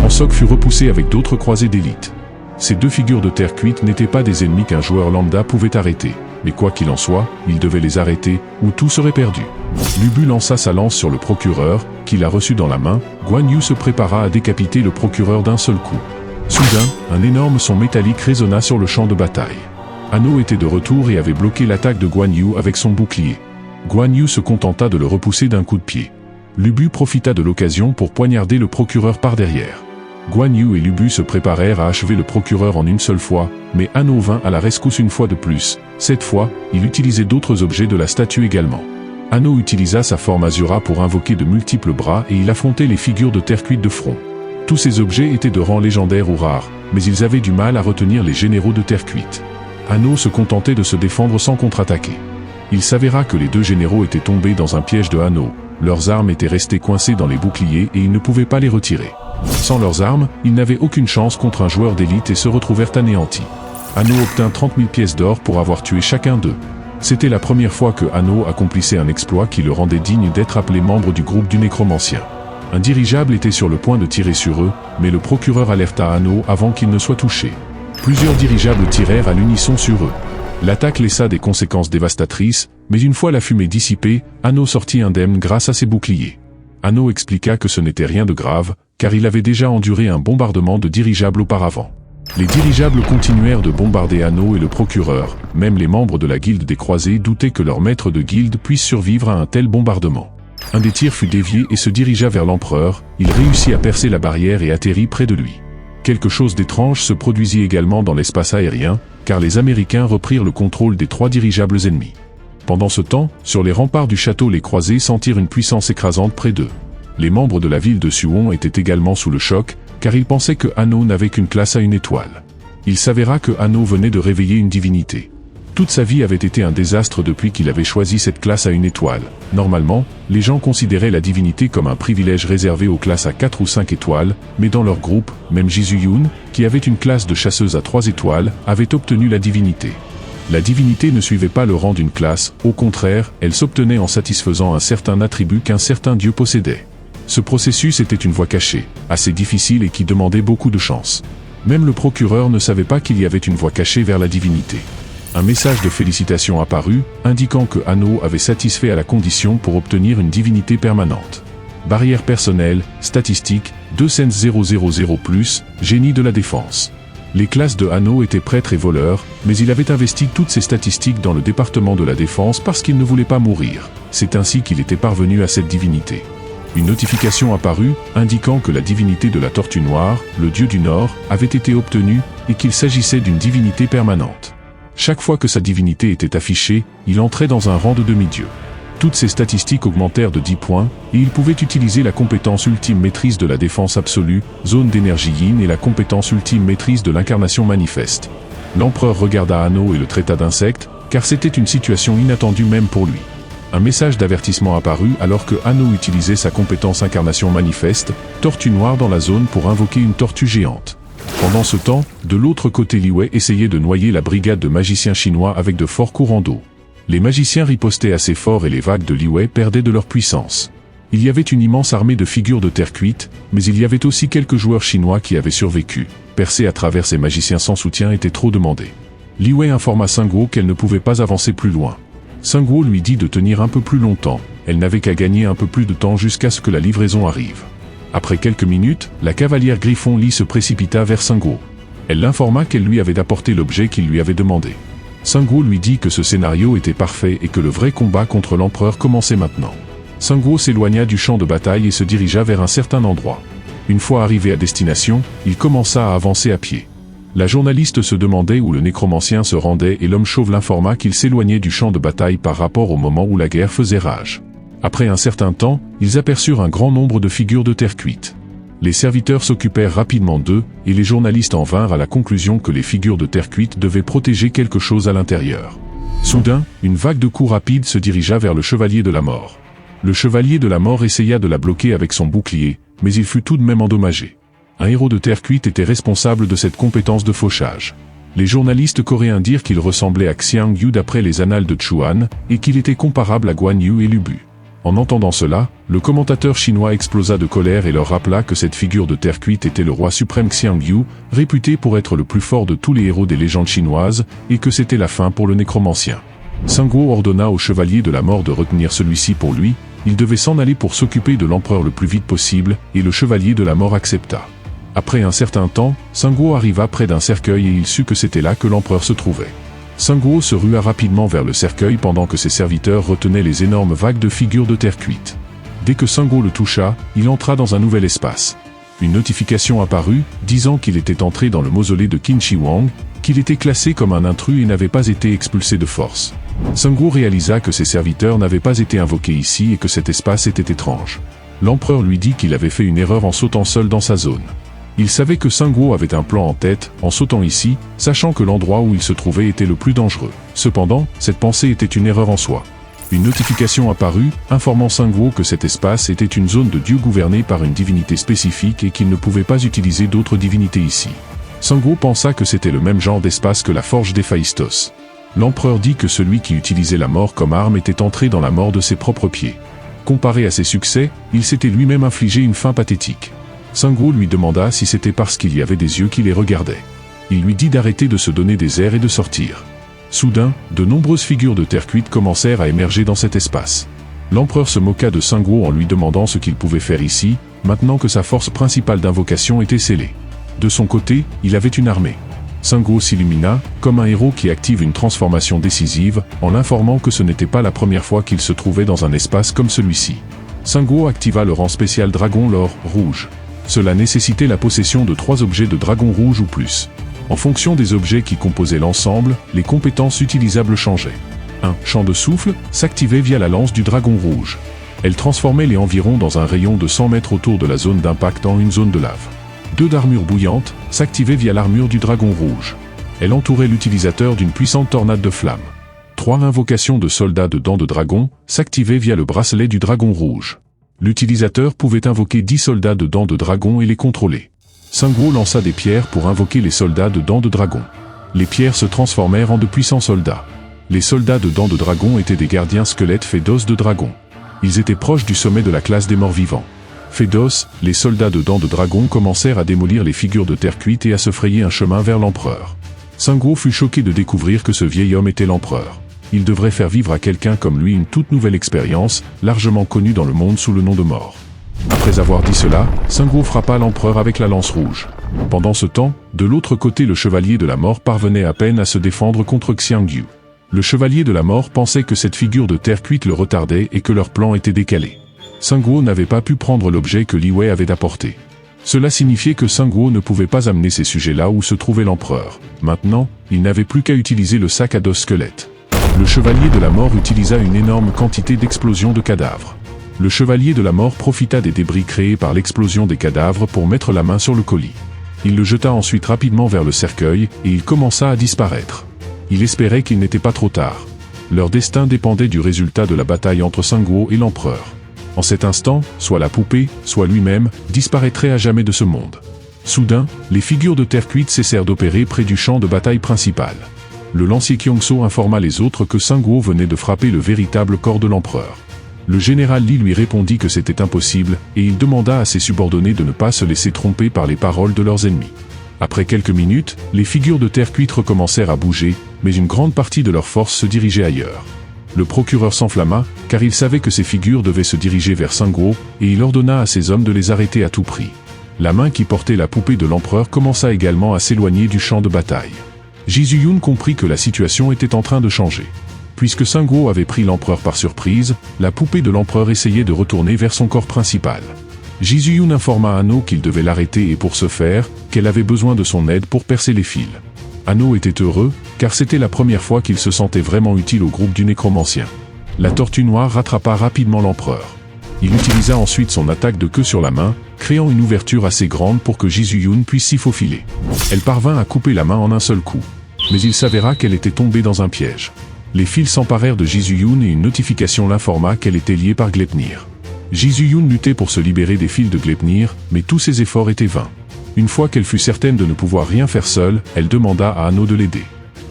Ansok fut repoussé avec d'autres croisés d'élite. Ces deux figures de terre cuite n'étaient pas des ennemis qu'un joueur lambda pouvait arrêter, mais quoi qu'il en soit, il devait les arrêter, ou tout serait perdu. Lubu lança sa lance sur le procureur, qui la reçut dans la main. Guan Yu se prépara à décapiter le procureur d'un seul coup. Soudain, un énorme son métallique résonna sur le champ de bataille. Hanno était de retour et avait bloqué l'attaque de Guan Yu avec son bouclier. Guan Yu se contenta de le repousser d'un coup de pied. Lubu profita de l'occasion pour poignarder le procureur par derrière. Guan Yu et Lubu se préparèrent à achever le procureur en une seule fois, mais Hanno vint à la rescousse une fois de plus. Cette fois, il utilisait d'autres objets de la statue également. Hanno utilisa sa forme Azura pour invoquer de multiples bras et il affrontait les figures de terre cuite de front. Tous ces objets étaient de rang légendaire ou rare, mais ils avaient du mal à retenir les généraux de terre cuite. Hanno se contentait de se défendre sans contre-attaquer. Il s'avéra que les deux généraux étaient tombés dans un piège de Hanno. Leurs armes étaient restées coincées dans les boucliers et ils ne pouvaient pas les retirer. Sans leurs armes, ils n'avaient aucune chance contre un joueur d'élite et se retrouvèrent anéantis. Hanno obtint 30 000 pièces d'or pour avoir tué chacun d'eux. C'était la première fois que Hanno accomplissait un exploit qui le rendait digne d'être appelé membre du groupe du nécromancien. Un dirigeable était sur le point de tirer sur eux, mais le procureur alerta Hanno avant qu'il ne soit touché. Plusieurs dirigeables tirèrent à l'unisson sur eux. L'attaque laissa des conséquences dévastatrices, mais une fois la fumée dissipée, Hanno sortit indemne grâce à ses boucliers. Hanno expliqua que ce n'était rien de grave, car il avait déjà enduré un bombardement de dirigeables auparavant. Les dirigeables continuèrent de bombarder Hanno et le procureur. Même les membres de la guilde des croisés doutaient que leur maître de guilde puisse survivre à un tel bombardement. Un des tirs fut dévié et se dirigea vers l'empereur. Il réussit à percer la barrière et atterrit près de lui. Quelque chose d'étrange se produisit également dans l'espace aérien, car les Américains reprirent le contrôle des 3 dirigeables ennemis. Pendant ce temps, sur les remparts du château, les croisés sentirent une puissance écrasante près d'eux. Les membres de la ville de Suwon étaient également sous le choc, car ils pensaient que Hanno n'avait qu'une classe à une étoile. Il s'avéra que Hanno venait de réveiller une divinité. Toute sa vie avait été un désastre depuis qu'il avait choisi cette classe à une étoile. Normalement, les gens considéraient la divinité comme un privilège réservé aux classes à 4 ou 5 étoiles, mais dans leur groupe, même Jisuyun, qui avait une classe de chasseuse à 3 étoiles, avait obtenu la divinité. La divinité ne suivait pas le rang d'une classe, au contraire, elle s'obtenait en satisfaisant un certain attribut qu'un certain dieu possédait. Ce processus était une voie cachée, assez difficile et qui demandait beaucoup de chance. Même le procureur ne savait pas qu'il y avait une voie cachée vers la divinité. Un message de félicitations apparut, indiquant que Hanno avait satisfait à la condition pour obtenir une divinité permanente. Barrière personnelle, statistique, 2 cents 000+, génie de la défense. Les classes de Hanno étaient prêtres et voleurs, mais il avait investi toutes ses statistiques dans le département de la défense parce qu'il ne voulait pas mourir. C'est ainsi qu'il était parvenu à cette divinité. Une notification apparut, indiquant que la divinité de la Tortue Noire, le dieu du Nord, avait été obtenue, et qu'il s'agissait d'une divinité permanente. Chaque fois que sa divinité était affichée, il entrait dans un rang de demi-dieu. Toutes ses statistiques augmentèrent de 10 points, et il pouvait utiliser la compétence ultime maîtrise de la défense absolue, zone d'énergie yin et la compétence ultime maîtrise de l'incarnation manifeste. L'empereur regarda Anno et le traita d'insecte, car c'était une situation inattendue même pour lui. Un message d'avertissement apparut alors que Anno utilisait sa compétence incarnation manifeste, tortue noire dans la zone pour invoquer une tortue géante. Pendant ce temps, de l'autre côté Li Wei essayait de noyer la brigade de magiciens chinois avec de forts courants d'eau. Les magiciens ripostaient assez fort et les vagues de Li Wei perdaient de leur puissance. Il y avait une immense armée de figures de terre cuite, mais il y avait aussi quelques joueurs chinois qui avaient survécu. Percer à travers ces magiciens sans soutien était trop demandé. Li Wei informa Singguo qu'elle ne pouvait pas avancer plus loin. Singguo lui dit de tenir un peu plus longtemps, elle n'avait qu'à gagner un peu plus de temps jusqu'à ce que la livraison arrive. Après quelques minutes, la cavalière Griffon Li se précipita vers Singguo. Elle l'informa qu'elle lui avait apporté l'objet qu'il lui avait demandé. Singguo lui dit que ce scénario était parfait et que le vrai combat contre l'empereur commençait maintenant. Singguo s'éloigna du champ de bataille et se dirigea vers un certain endroit. Une fois arrivé à destination, il commença à avancer à pied. La journaliste se demandait où le nécromancien se rendait et l'homme chauve l'informa qu'il s'éloignait du champ de bataille par rapport au moment où la guerre faisait rage. Après un certain temps, ils aperçurent un grand nombre de figures de terre cuite. Les serviteurs s'occupèrent rapidement d'eux, et les journalistes en vinrent à la conclusion que les figures de terre cuite devaient protéger quelque chose à l'intérieur. Soudain, une vague de coups rapides se dirigea vers le chevalier de la mort. Le chevalier de la mort essaya de la bloquer avec son bouclier, mais il fut tout de même endommagé. Un héros de terre cuite était responsable de cette compétence de fauchage. Les journalistes coréens dirent qu'il ressemblait à Xiang Yu d'après les annales de Chuan, et qu'il était comparable à Guan Yu et Lu Bu. En entendant cela, le commentateur chinois explosa de colère et leur rappela que cette figure de terre cuite était le roi suprême Xiang Yu, réputé pour être le plus fort de tous les héros des légendes chinoises, et que c'était la fin pour le nécromancien. Singguo ordonna au chevalier de la mort de retenir celui-ci pour lui, il devait s'en aller pour s'occuper de l'empereur le plus vite possible, et le chevalier de la mort accepta. Après un certain temps, Singguo arriva près d'un cercueil et il sut que c'était là que l'empereur se trouvait. Singguo se rua rapidement vers le cercueil pendant que ses serviteurs retenaient les énormes vagues de figures de terre cuite. Dès que Singguo le toucha, il entra dans un nouvel espace. Une notification apparut, disant qu'il était entré dans le mausolée de Qin Shi Huang, qu'il était classé comme un intrus et n'avait pas été expulsé de force. Singguo réalisa que ses serviteurs n'avaient pas été invoqués ici et que cet espace était étrange. L'empereur lui dit qu'il avait fait une erreur en sautant seul dans sa zone. Il savait que Singguo avait un plan en tête, en sautant ici, sachant que l'endroit où il se trouvait était le plus dangereux. Cependant, cette pensée était une erreur en soi. Une notification apparut, informant Singguo que cet espace était une zone de Dieu gouvernée par une divinité spécifique et qu'il ne pouvait pas utiliser d'autres divinités ici. Singguo pensa que c'était le même genre d'espace que la forge d'Héphaïstos. L'empereur dit que celui qui utilisait la mort comme arme était entré dans la mort de ses propres pieds. Comparé à ses succès, il s'était lui-même infligé une fin pathétique. Singguo lui demanda si c'était parce qu'il y avait des yeux qui les regardaient. Il lui dit d'arrêter de se donner des airs et de sortir. Soudain, de nombreuses figures de terre cuite commencèrent à émerger dans cet espace. L'empereur se moqua de Singguo en lui demandant ce qu'il pouvait faire ici, maintenant que sa force principale d'invocation était scellée. De son côté, il avait une armée. Singguo s'illumina, comme un héros qui active une transformation décisive, en l'informant que ce n'était pas la première fois qu'il se trouvait dans un espace comme celui-ci. Singguo activa le rang spécial Dragon L'Or Rouge. Cela nécessitait la possession de 3 objets de dragon rouge ou plus. En fonction des objets qui composaient l'ensemble, les compétences utilisables changeaient. 1. Champ de souffle, s'activait via la lance du dragon rouge. Elle transformait les environs dans un rayon de 100 mètres autour de la zone d'impact en une zone de lave. 2. D'armure bouillante, s'activait via l'armure du dragon rouge. Elle entourait l'utilisateur d'une puissante tornade de flammes. 3. Invocation de soldats de dents de dragon, s'activait via le bracelet du dragon rouge. L'utilisateur pouvait invoquer 10 soldats de dents de dragon et les contrôler. Singguo lança des pierres pour invoquer les soldats de dents de dragon. Les pierres se transformèrent en de puissants soldats. Les soldats de dents de dragon étaient des gardiens squelettes faits d'os de dragon. Ils étaient proches du sommet de la classe des morts vivants. Faits d'os, les soldats de dents de dragon commencèrent à démolir les figures de terre cuite et à se frayer un chemin vers l'empereur. Singguo fut choqué de découvrir que ce vieil homme était l'empereur. Il devrait faire vivre à quelqu'un comme lui une toute nouvelle expérience, largement connue dans le monde sous le nom de mort. Après avoir dit cela, Singguo frappa l'empereur avec la lance rouge. Pendant ce temps, de l'autre côté le chevalier de la mort parvenait à peine à se défendre contre Xiang Yu. Le chevalier de la mort pensait que cette figure de terre cuite le retardait et que leur plan était décalé. Singguo n'avait pas pu prendre l'objet que Li Wei avait apporté. Cela signifiait que Singguo ne pouvait pas amener ces sujets là où se trouvait l'empereur. Maintenant, il n'avait plus qu'à utiliser le sac à dos squelette. Le chevalier de la mort utilisa une énorme quantité d'explosions de cadavres. Le chevalier de la mort profita des débris créés par l'explosion des cadavres pour mettre la main sur le colis. Il le jeta ensuite rapidement vers le cercueil et il commença à disparaître. Il espérait qu'il n'était pas trop tard. Leur destin dépendait du résultat de la bataille entre Sanguo et l'empereur. En cet instant, soit la poupée, soit lui-même, disparaîtraient à jamais de ce monde. Soudain, les figures de terre cuite cessèrent d'opérer près du champ de bataille principal. Le lancier Kyongso informa les autres que Sanguo venait de frapper le véritable corps de l'empereur. Le général Li lui répondit que c'était impossible, et il demanda à ses subordonnés de ne pas se laisser tromper par les paroles de leurs ennemis. Après quelques minutes, les figures de terre cuite recommencèrent à bouger, mais une grande partie de leur force se dirigeait ailleurs. Le procureur s'enflamma, car il savait que ces figures devaient se diriger vers Sanguo, et il ordonna à ses hommes de les arrêter à tout prix. La main qui portait la poupée de l'empereur commença également à s'éloigner du champ de bataille. Ji-Yun comprit que la situation était en train de changer. Puisque Sanguo avait pris l'empereur par surprise, la poupée de l'empereur essayait de retourner vers son corps principal. Ji-Yun informa Hanno qu'il devait l'arrêter et pour ce faire, qu'elle avait besoin de son aide pour percer les fils. Hanno était heureux, car c'était la première fois qu'il se sentait vraiment utile au groupe du nécromancien. La tortue noire rattrapa rapidement l'empereur. Il utilisa ensuite son attaque de queue sur la main, créant une ouverture assez grande pour que Ji-Yun puisse s'y faufiler. Elle parvint à couper la main en un seul coup. Mais il s'avéra qu'elle était tombée dans un piège. Les fils s'emparèrent de Ji-Yun et une notification l'informa qu'elle était liée par Gleipnir. Ji-Yun luttait pour se libérer des fils de Gleipnir, mais tous ses efforts étaient vains. Une fois qu'elle fut certaine de ne pouvoir rien faire seule, elle demanda à Hanno de l'aider.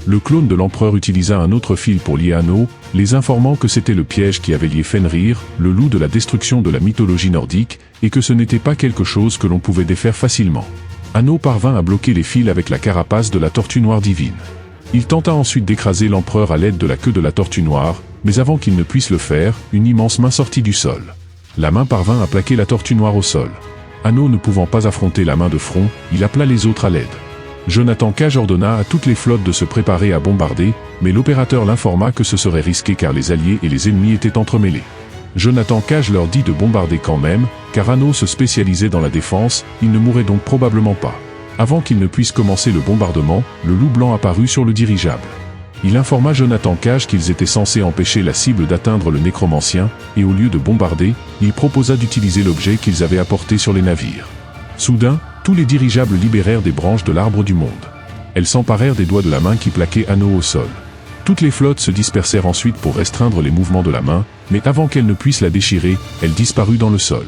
Le clone de l'empereur utilisa un autre fil pour lier Hanno, les informant que c'était le piège qui avait lié Fenrir, le loup de la destruction de la mythologie nordique, et que ce n'était pas quelque chose que l'on pouvait défaire facilement. Hanno parvint à bloquer les fils avec la carapace de la tortue noire divine. Il tenta ensuite d'écraser l'empereur à l'aide de la queue de la tortue noire, mais avant qu'il ne puisse le faire, une immense main sortit du sol. La main parvint à plaquer la tortue noire au sol. Hanno ne pouvant pas affronter la main de front, il appela les autres à l'aide. Jonathan Cage ordonna à toutes les flottes de se préparer à bombarder, mais l'opérateur l'informa que ce serait risqué car les alliés et les ennemis étaient entremêlés. Jonathan Cage leur dit de bombarder quand même, car Hanno se spécialisait dans la défense, il ne mourrait donc probablement pas. Avant qu'il ne puisse commencer le bombardement, le loup blanc apparut sur le dirigeable. Il informa Jonathan Cage qu'ils étaient censés empêcher la cible d'atteindre le nécromancien, et au lieu de bombarder, il proposa d'utiliser l'objet qu'ils avaient apporté sur les navires. Soudain, tous les dirigeables libérèrent des branches de l'arbre du monde. Elles s'emparèrent des doigts de la main qui plaquaient Hanno au sol. Toutes les flottes se dispersèrent ensuite pour restreindre les mouvements de la main, mais avant qu'elle ne puisse la déchirer, elle disparut dans le sol.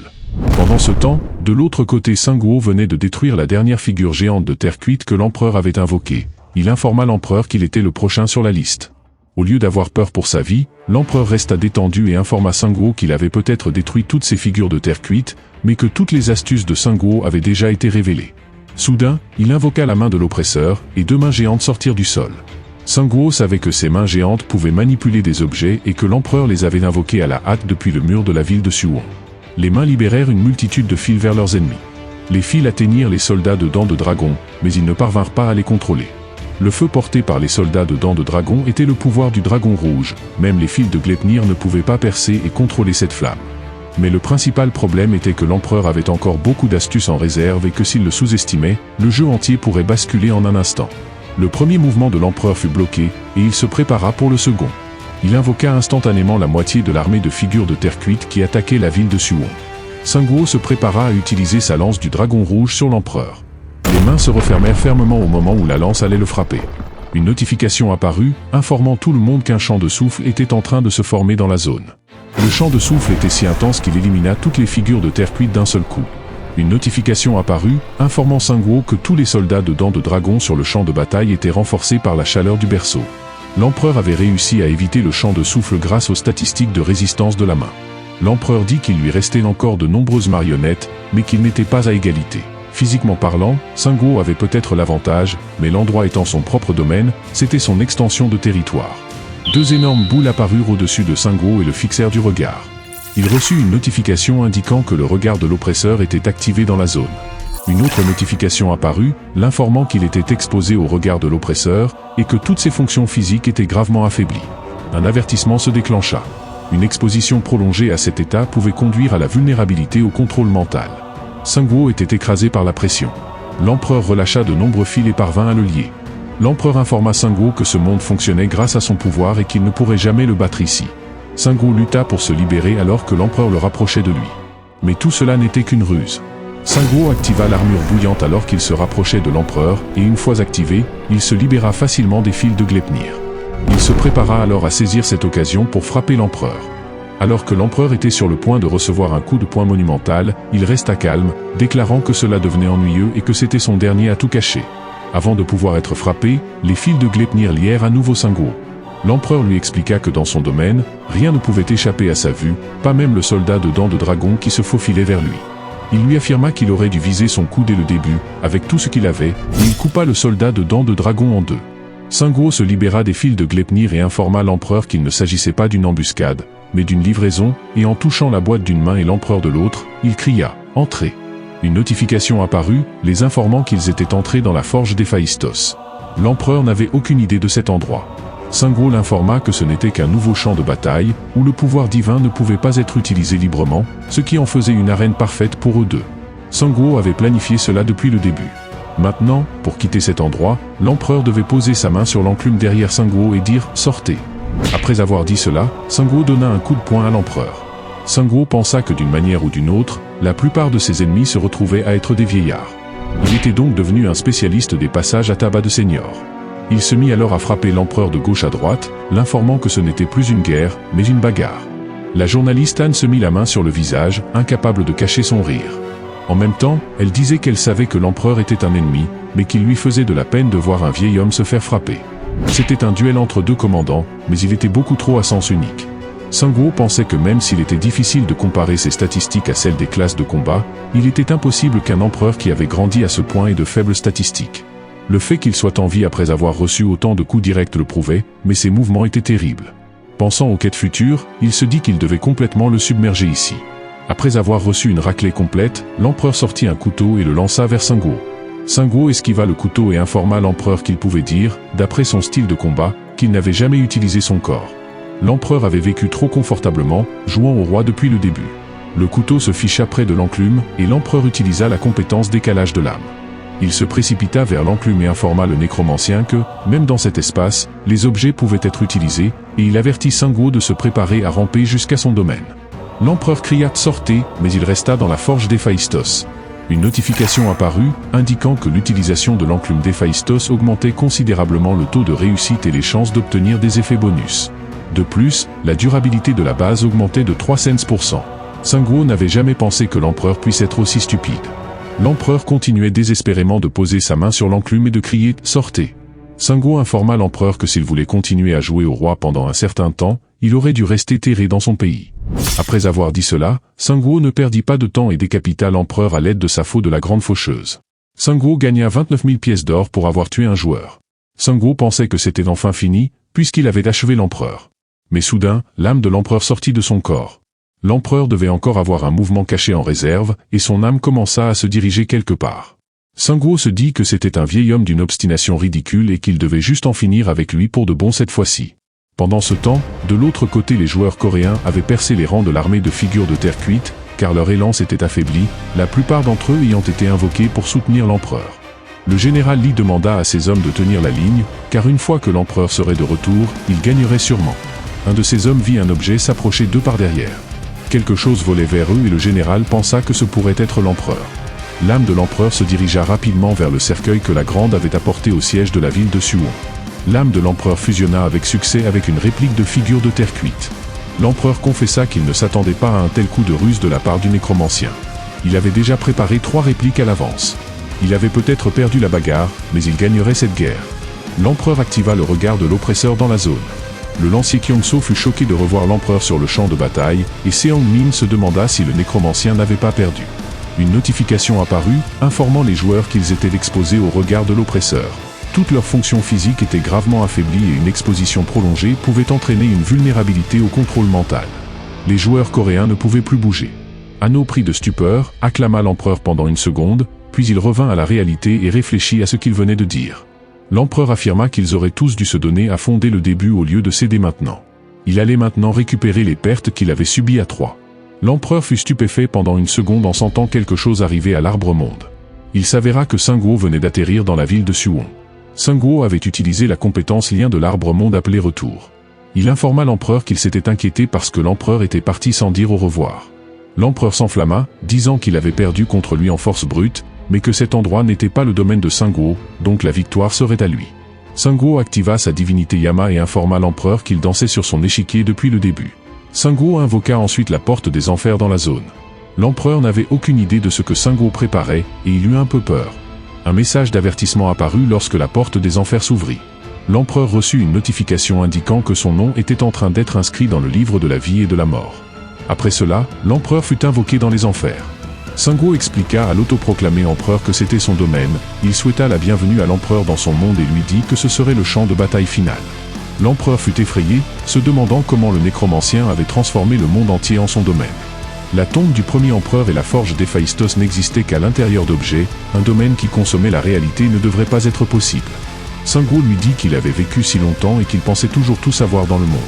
Pendant ce temps, de l'autre côté Sanguo venait de détruire la dernière figure géante de terre cuite que l'empereur avait invoquée. Il informa l'empereur qu'il était le prochain sur la liste. Au lieu d'avoir peur pour sa vie, l'empereur resta détendu et informa Sanguo qu'il avait peut-être détruit toutes ces figures de terre cuite, mais que toutes les astuces de Sanguo avaient déjà été révélées. Soudain, il invoqua la main de l'oppresseur, et deux mains géantes sortirent du sol. Sanguo savait que ces mains géantes pouvaient manipuler des objets et que l'empereur les avait invoqués à la hâte depuis le mur de la ville de Suwon. Les mains libérèrent une multitude de fils vers leurs ennemis. Les fils atteignirent les soldats de Dents de Dragon, mais ils ne parvinrent pas à les contrôler. Le feu porté par les soldats de Dents de Dragon était le pouvoir du dragon rouge, même les fils de Gleipnir ne pouvaient pas percer et contrôler cette flamme. Mais le principal problème était que l'empereur avait encore beaucoup d'astuces en réserve et que s'il le sous-estimait, le jeu entier pourrait basculer en un instant. Le premier mouvement de l'empereur fut bloqué, et il se prépara pour le second. Il invoqua instantanément la moitié de l'armée de figures de terre cuite qui attaquait la ville de Suwon. Sanguo se prépara à utiliser sa lance du dragon rouge sur l'empereur. Les mains se refermèrent fermement au moment où la lance allait le frapper. Une notification apparut, informant tout le monde qu'un champ de souffle était en train de se former dans la zone. Le champ de souffle était si intense qu'il élimina toutes les figures de terre cuite d'un seul coup. Une notification apparut, informant Sanguo que tous les soldats de Dents de Dragon sur le champ de bataille étaient renforcés par la chaleur du berceau. L'empereur avait réussi à éviter le champ de souffle grâce aux statistiques de résistance de la main. L'empereur dit qu'il lui restait encore de nombreuses marionnettes, mais qu'il n'était pas à égalité. Physiquement parlant, Sanguo avait peut-être l'avantage, mais l'endroit étant son propre domaine, c'était son extension de territoire. Deux énormes boules apparurent au-dessus de Sanguo et le fixèrent du regard. Il reçut une notification indiquant que le regard de l'oppresseur était activé dans la zone. Une autre notification apparut, l'informant qu'il était exposé au regard de l'oppresseur, et que toutes ses fonctions physiques étaient gravement affaiblies. Un avertissement se déclencha. Une exposition prolongée à cet état pouvait conduire à la vulnérabilité au contrôle mental. Sanguo était écrasé par la pression. L'empereur relâcha de nombreux fils et parvint à le lier. L'empereur informa Sungwo que ce monde fonctionnait grâce à son pouvoir et qu'il ne pourrait jamais le battre ici. Sungwo lutta pour se libérer alors que l'empereur le rapprochait de lui. Mais tout cela n'était qu'une ruse. Sungwo activa l'armure bouillante alors qu'il se rapprochait de l'empereur, et une fois activé, il se libéra facilement des fils de Gleipnir. Il se prépara alors à saisir cette occasion pour frapper l'empereur. Alors que l'empereur était sur le point de recevoir un coup de poing monumental, il resta calme, déclarant que cela devenait ennuyeux et que c'était son dernier à tout cacher. Avant de pouvoir être frappé, les fils de Gleipnir lièrent à nouveau Sungwo. L'empereur lui expliqua que dans son domaine, rien ne pouvait échapper à sa vue, pas même le soldat de dents de dragon qui se faufilait vers lui. Il lui affirma qu'il aurait dû viser son coup dès le début, avec tout ce qu'il avait, et il coupa le soldat de dents de dragon en deux. Sungwo se libéra des fils de Gleipnir et informa l'empereur qu'il ne s'agissait pas d'une embuscade, mais d'une livraison, et en touchant la boîte d'une main et l'empereur de l'autre, il cria « Entrez !» Une notification apparut, les informant qu'ils étaient entrés dans la forge d'Héphaïstos. L'empereur n'avait aucune idée de cet endroit. Sungwo l'informa que ce n'était qu'un nouveau champ de bataille, où le pouvoir divin ne pouvait pas être utilisé librement, ce qui en faisait une arène parfaite pour eux deux. Sungwo avait planifié cela depuis le début. Maintenant, pour quitter cet endroit, l'empereur devait poser sa main sur l'enclume derrière Sungwo et dire « Sortez ». Après avoir dit cela, Sungwo donna un coup de poing à l'empereur. Sungwo pensa que d'une manière ou d'une autre, la plupart de ses ennemis se retrouvaient à être des vieillards. Il était donc devenu un spécialiste des passages à tabac de seniors. Il se mit alors à frapper l'empereur de gauche à droite, l'informant que ce n'était plus une guerre, mais une bagarre. La journaliste Anne se mit la main sur le visage, incapable de cacher son rire. En même temps, elle disait qu'elle savait que l'empereur était un ennemi, mais qu'il lui faisait de la peine de voir un vieil homme se faire frapper. C'était un duel entre deux commandants, mais il était beaucoup trop à sens unique. Sungwo pensait que même s'il était difficile de comparer ses statistiques à celles des classes de combat, il était impossible qu'un empereur qui avait grandi à ce point ait de faibles statistiques. Le fait qu'il soit en vie après avoir reçu autant de coups directs le prouvait, mais ses mouvements étaient terribles. Pensant aux quêtes futures, il se dit qu'il devait complètement le submerger ici. Après avoir reçu une raclée complète, l'empereur sortit un couteau et le lança vers Sungwo. Sungwo esquiva le couteau et informa l'empereur qu'il pouvait dire, d'après son style de combat, qu'il n'avait jamais utilisé son corps. L'empereur avait vécu trop confortablement, jouant au roi depuis le début. Le couteau se ficha près de l'enclume, et l'empereur utilisa la compétence décalage de l'âme. Il se précipita vers l'enclume et informa le nécromancien que, même dans cet espace, les objets pouvaient être utilisés, et il avertit Sungwo de se préparer à ramper jusqu'à son domaine. L'empereur cria « Sortez !» mais il resta dans la forge d'Héphaïstos. Une notification apparut, indiquant que l'utilisation de l'enclume d'Héphaïstos augmentait considérablement le taux de réussite et les chances d'obtenir des effets bonus. De plus, la durabilité de la base augmentait de 300%. Sungwo n'avait jamais pensé que l'empereur puisse être aussi stupide. L'empereur continuait désespérément de poser sa main sur l'enclume et de crier « Sortez !» Sungwo informa l'empereur que s'il voulait continuer à jouer au roi pendant un certain temps, il aurait dû rester terré dans son pays. Après avoir dit cela, Sungwo ne perdit pas de temps et décapita l'empereur à l'aide de sa faux de la grande faucheuse. Sungwo gagna 29 000 pièces d'or pour avoir tué un joueur. Sungwo pensait que c'était enfin fini, puisqu'il avait achevé l'empereur. Mais soudain, l'âme de l'empereur sortit de son corps. L'empereur devait encore avoir un mouvement caché en réserve, et son âme commença à se diriger quelque part. Sungwo se dit que c'était un vieil homme d'une obstination ridicule et qu'il devait juste en finir avec lui pour de bon cette fois-ci. Pendant ce temps, de l'autre côté les joueurs coréens avaient percé les rangs de l'armée de figures de terre cuite, car leur élan s'était affaibli, la plupart d'entre eux ayant été invoqués pour soutenir l'empereur. Le général Lee demanda à ses hommes de tenir la ligne, car une fois que l'empereur serait de retour, il gagnerait sûrement. Un de ses hommes vit un objet s'approcher d'eux par derrière. Quelque chose volait vers eux et le général pensa que ce pourrait être l'empereur. L'âme de l'empereur se dirigea rapidement vers le cercueil que la Grande avait apporté au siège de la ville de Suwon. L'âme de l'empereur fusionna avec succès avec une réplique de figure de terre cuite. L'empereur confessa qu'il ne s'attendait pas à un tel coup de ruse de la part du nécromancien. Il avait déjà préparé 3 répliques à l'avance. Il avait peut-être perdu la bagarre, mais il gagnerait cette guerre. L'empereur activa le regard de l'oppresseur dans la zone. Le lancier Kyongso fut choqué de revoir l'empereur sur le champ de bataille, et Seong-min se demanda si le nécromancien n'avait pas perdu. Une notification apparut, informant les joueurs qu'ils étaient exposés au regard de l'oppresseur. Toutes leurs fonctions physiques étaient gravement affaiblies et une exposition prolongée pouvait entraîner une vulnérabilité au contrôle mental. Les joueurs coréens ne pouvaient plus bouger. Hanno, pris de stupeur, acclama l'empereur pendant une seconde, puis il revint à la réalité et réfléchit à ce qu'il venait de dire. L'empereur affirma qu'ils auraient tous dû se donner à fond dès le début au lieu de céder maintenant. Il allait maintenant récupérer les pertes qu'il avait subies à Troie. L'empereur fut stupéfait pendant une seconde en sentant quelque chose arriver à l'Arbre-Monde. Il s'avéra que Sungwo venait d'atterrir dans la ville de Suwon. Sun Guo avait utilisé la compétence lien de l'arbre monde appelé Retour. Il informa l'empereur qu'il s'était inquiété parce que l'empereur était parti sans dire au revoir. L'empereur s'enflamma, disant qu'il avait perdu contre lui en force brute, mais que cet endroit n'était pas le domaine de Sun Guo, donc la victoire serait à lui. Sun Guo activa sa divinité Yama et informa l'empereur qu'il dansait sur son échiquier depuis le début. Sun Guo invoqua ensuite la porte des enfers dans la zone. L'empereur n'avait aucune idée de ce que Sun Guo préparait, et il eut un peu peur. Un message d'avertissement apparut lorsque la porte des enfers s'ouvrit. L'empereur reçut une notification indiquant que son nom était en train d'être inscrit dans le livre de la vie et de la mort. Après cela, l'empereur fut invoqué dans les enfers. Sun Guo expliqua à l'autoproclamé empereur que c'était son domaine, il souhaita la bienvenue à l'empereur dans son monde et lui dit que ce serait le champ de bataille final. L'empereur fut effrayé, se demandant comment le nécromancien avait transformé le monde entier en son domaine. La tombe du premier empereur et la forge d'Héphaïstos n'existaient qu'à l'intérieur d'objets, un domaine qui consommait la réalité ne devrait pas être possible. Sun Guo lui dit qu'il avait vécu si longtemps et qu'il pensait toujours tout savoir dans le monde.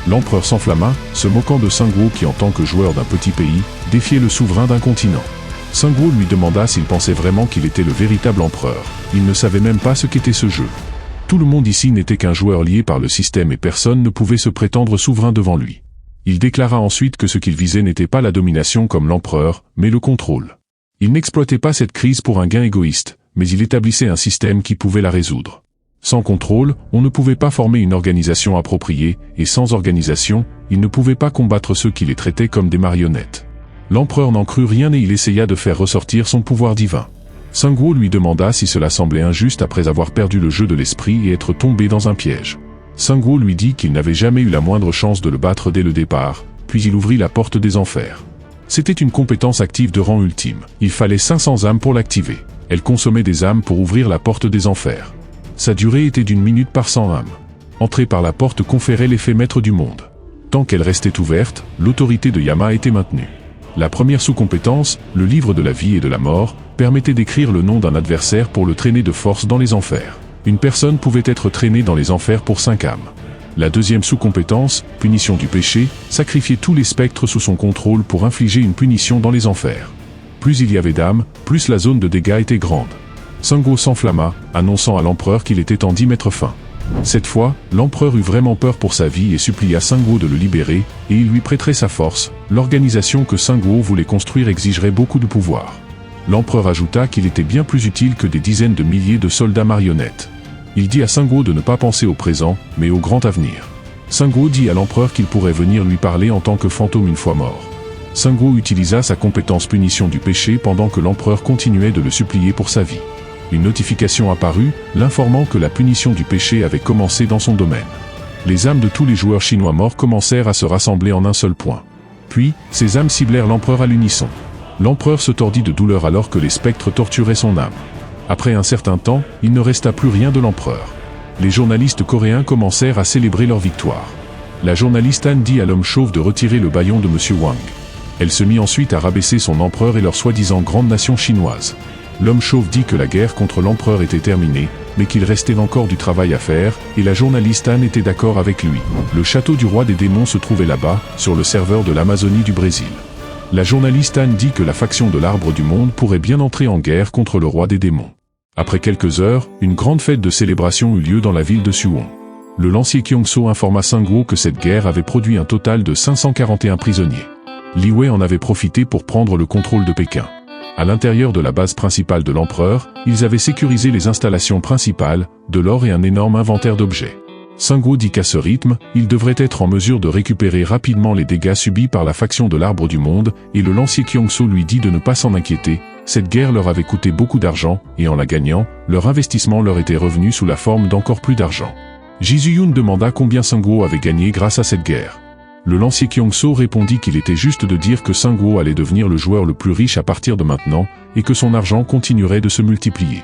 L'empereur s'enflamma, se moquant de Sun Guo qui en tant que joueur d'un petit pays, défiait le souverain d'un continent. Sun Guo lui demanda s'il pensait vraiment qu'il était le véritable empereur, il ne savait même pas ce qu'était ce jeu. Tout le monde ici n'était qu'un joueur lié par le système et personne ne pouvait se prétendre souverain devant lui. Il déclara ensuite que ce qu'il visait n'était pas la domination comme l'empereur, mais le contrôle. Il n'exploitait pas cette crise pour un gain égoïste, mais il établissait un système qui pouvait la résoudre. Sans contrôle, on ne pouvait pas former une organisation appropriée, et sans organisation, il ne pouvait pas combattre ceux qui les traitaient comme des marionnettes. L'empereur n'en crut rien et il essaya de faire ressortir son pouvoir divin. Sun Guo lui demanda si cela semblait injuste après avoir perdu le jeu de l'esprit et être tombé dans un piège. Sun Guo lui dit qu'il n'avait jamais eu la moindre chance de le battre dès le départ, puis il ouvrit la porte des enfers. C'était une compétence active de rang ultime. Il fallait 500 âmes pour l'activer. Elle consommait des âmes pour ouvrir la porte des enfers. Sa durée était d'1 minute par 100 âmes. Entrer par la porte conférait l'effet maître du monde. Tant qu'elle restait ouverte, l'autorité de Yama était maintenue. La première sous-compétence, le livre de la vie et de la mort, permettait d'écrire le nom d'un adversaire pour le traîner de force dans les enfers. Une personne pouvait être traînée dans les enfers pour 5 âmes. La deuxième sous-compétence, punition du péché, sacrifiait tous les spectres sous son contrôle pour infliger une punition dans les enfers. Plus il y avait d'âmes, plus la zone de dégâts était grande. Sun Guo s'enflamma, annonçant à l'empereur qu'il était temps d'y mettre fin. Cette fois, l'empereur eut vraiment peur pour sa vie et supplia Sun Guo de le libérer, et il lui prêterait sa force. L'organisation que Sun Guo voulait construire exigerait beaucoup de pouvoir. L'empereur ajouta qu'il était bien plus utile que des dizaines de milliers de soldats marionnettes. Il dit à Sun Guo de ne pas penser au présent, mais au grand avenir. Sun Guo dit à l'empereur qu'il pourrait venir lui parler en tant que fantôme une fois mort. Sun Guo utilisa sa compétence punition du péché pendant que l'empereur continuait de le supplier pour sa vie. Une notification apparut, l'informant que la punition du péché avait commencé dans son domaine. Les âmes de tous les joueurs chinois morts commencèrent à se rassembler en un seul point. Puis, ces âmes ciblèrent l'empereur à l'unisson. L'empereur se tordit de douleur alors que les spectres torturaient son âme. Après un certain temps, il ne resta plus rien de l'empereur. Les journalistes coréens commencèrent à célébrer leur victoire. La journaliste Anne dit à l'homme chauve de retirer le bâillon de M. Wang. Elle se mit ensuite à rabaisser son empereur et leur soi-disant grande nation chinoise. L'homme chauve dit que la guerre contre l'empereur était terminée, mais qu'il restait encore du travail à faire, et la journaliste Anne était d'accord avec lui. Le château du roi des démons se trouvait là-bas, sur le serveur de l'Amazonie du Brésil. La journaliste Anne dit que la faction de l'arbre du monde pourrait bien entrer en guerre contre le roi des démons. Après quelques heures, une grande fête de célébration eut lieu dans la ville de Suwon. Le lancier Kyongso informa Sun Guo que cette guerre avait produit un total de 541 prisonniers. Li Wei en avait profité pour prendre le contrôle de Pékin. À l'intérieur de la base principale de l'empereur, ils avaient sécurisé les installations principales, de l'or et un énorme inventaire d'objets. Sun Guo dit qu'à ce rythme, il devrait être en mesure de récupérer rapidement les dégâts subis par la faction de l'arbre du monde, et le lancier Kyongso lui dit de ne pas s'en inquiéter. Cette guerre leur avait coûté beaucoup d'argent, et en la gagnant, leur investissement leur était revenu sous la forme d'encore plus d'argent. Jisuyun demanda combien Sun Guo avait gagné grâce à cette guerre. Le lancier Kyongso répondit qu'il était juste de dire que Sun Guo allait devenir le joueur le plus riche à partir de maintenant, et que son argent continuerait de se multiplier.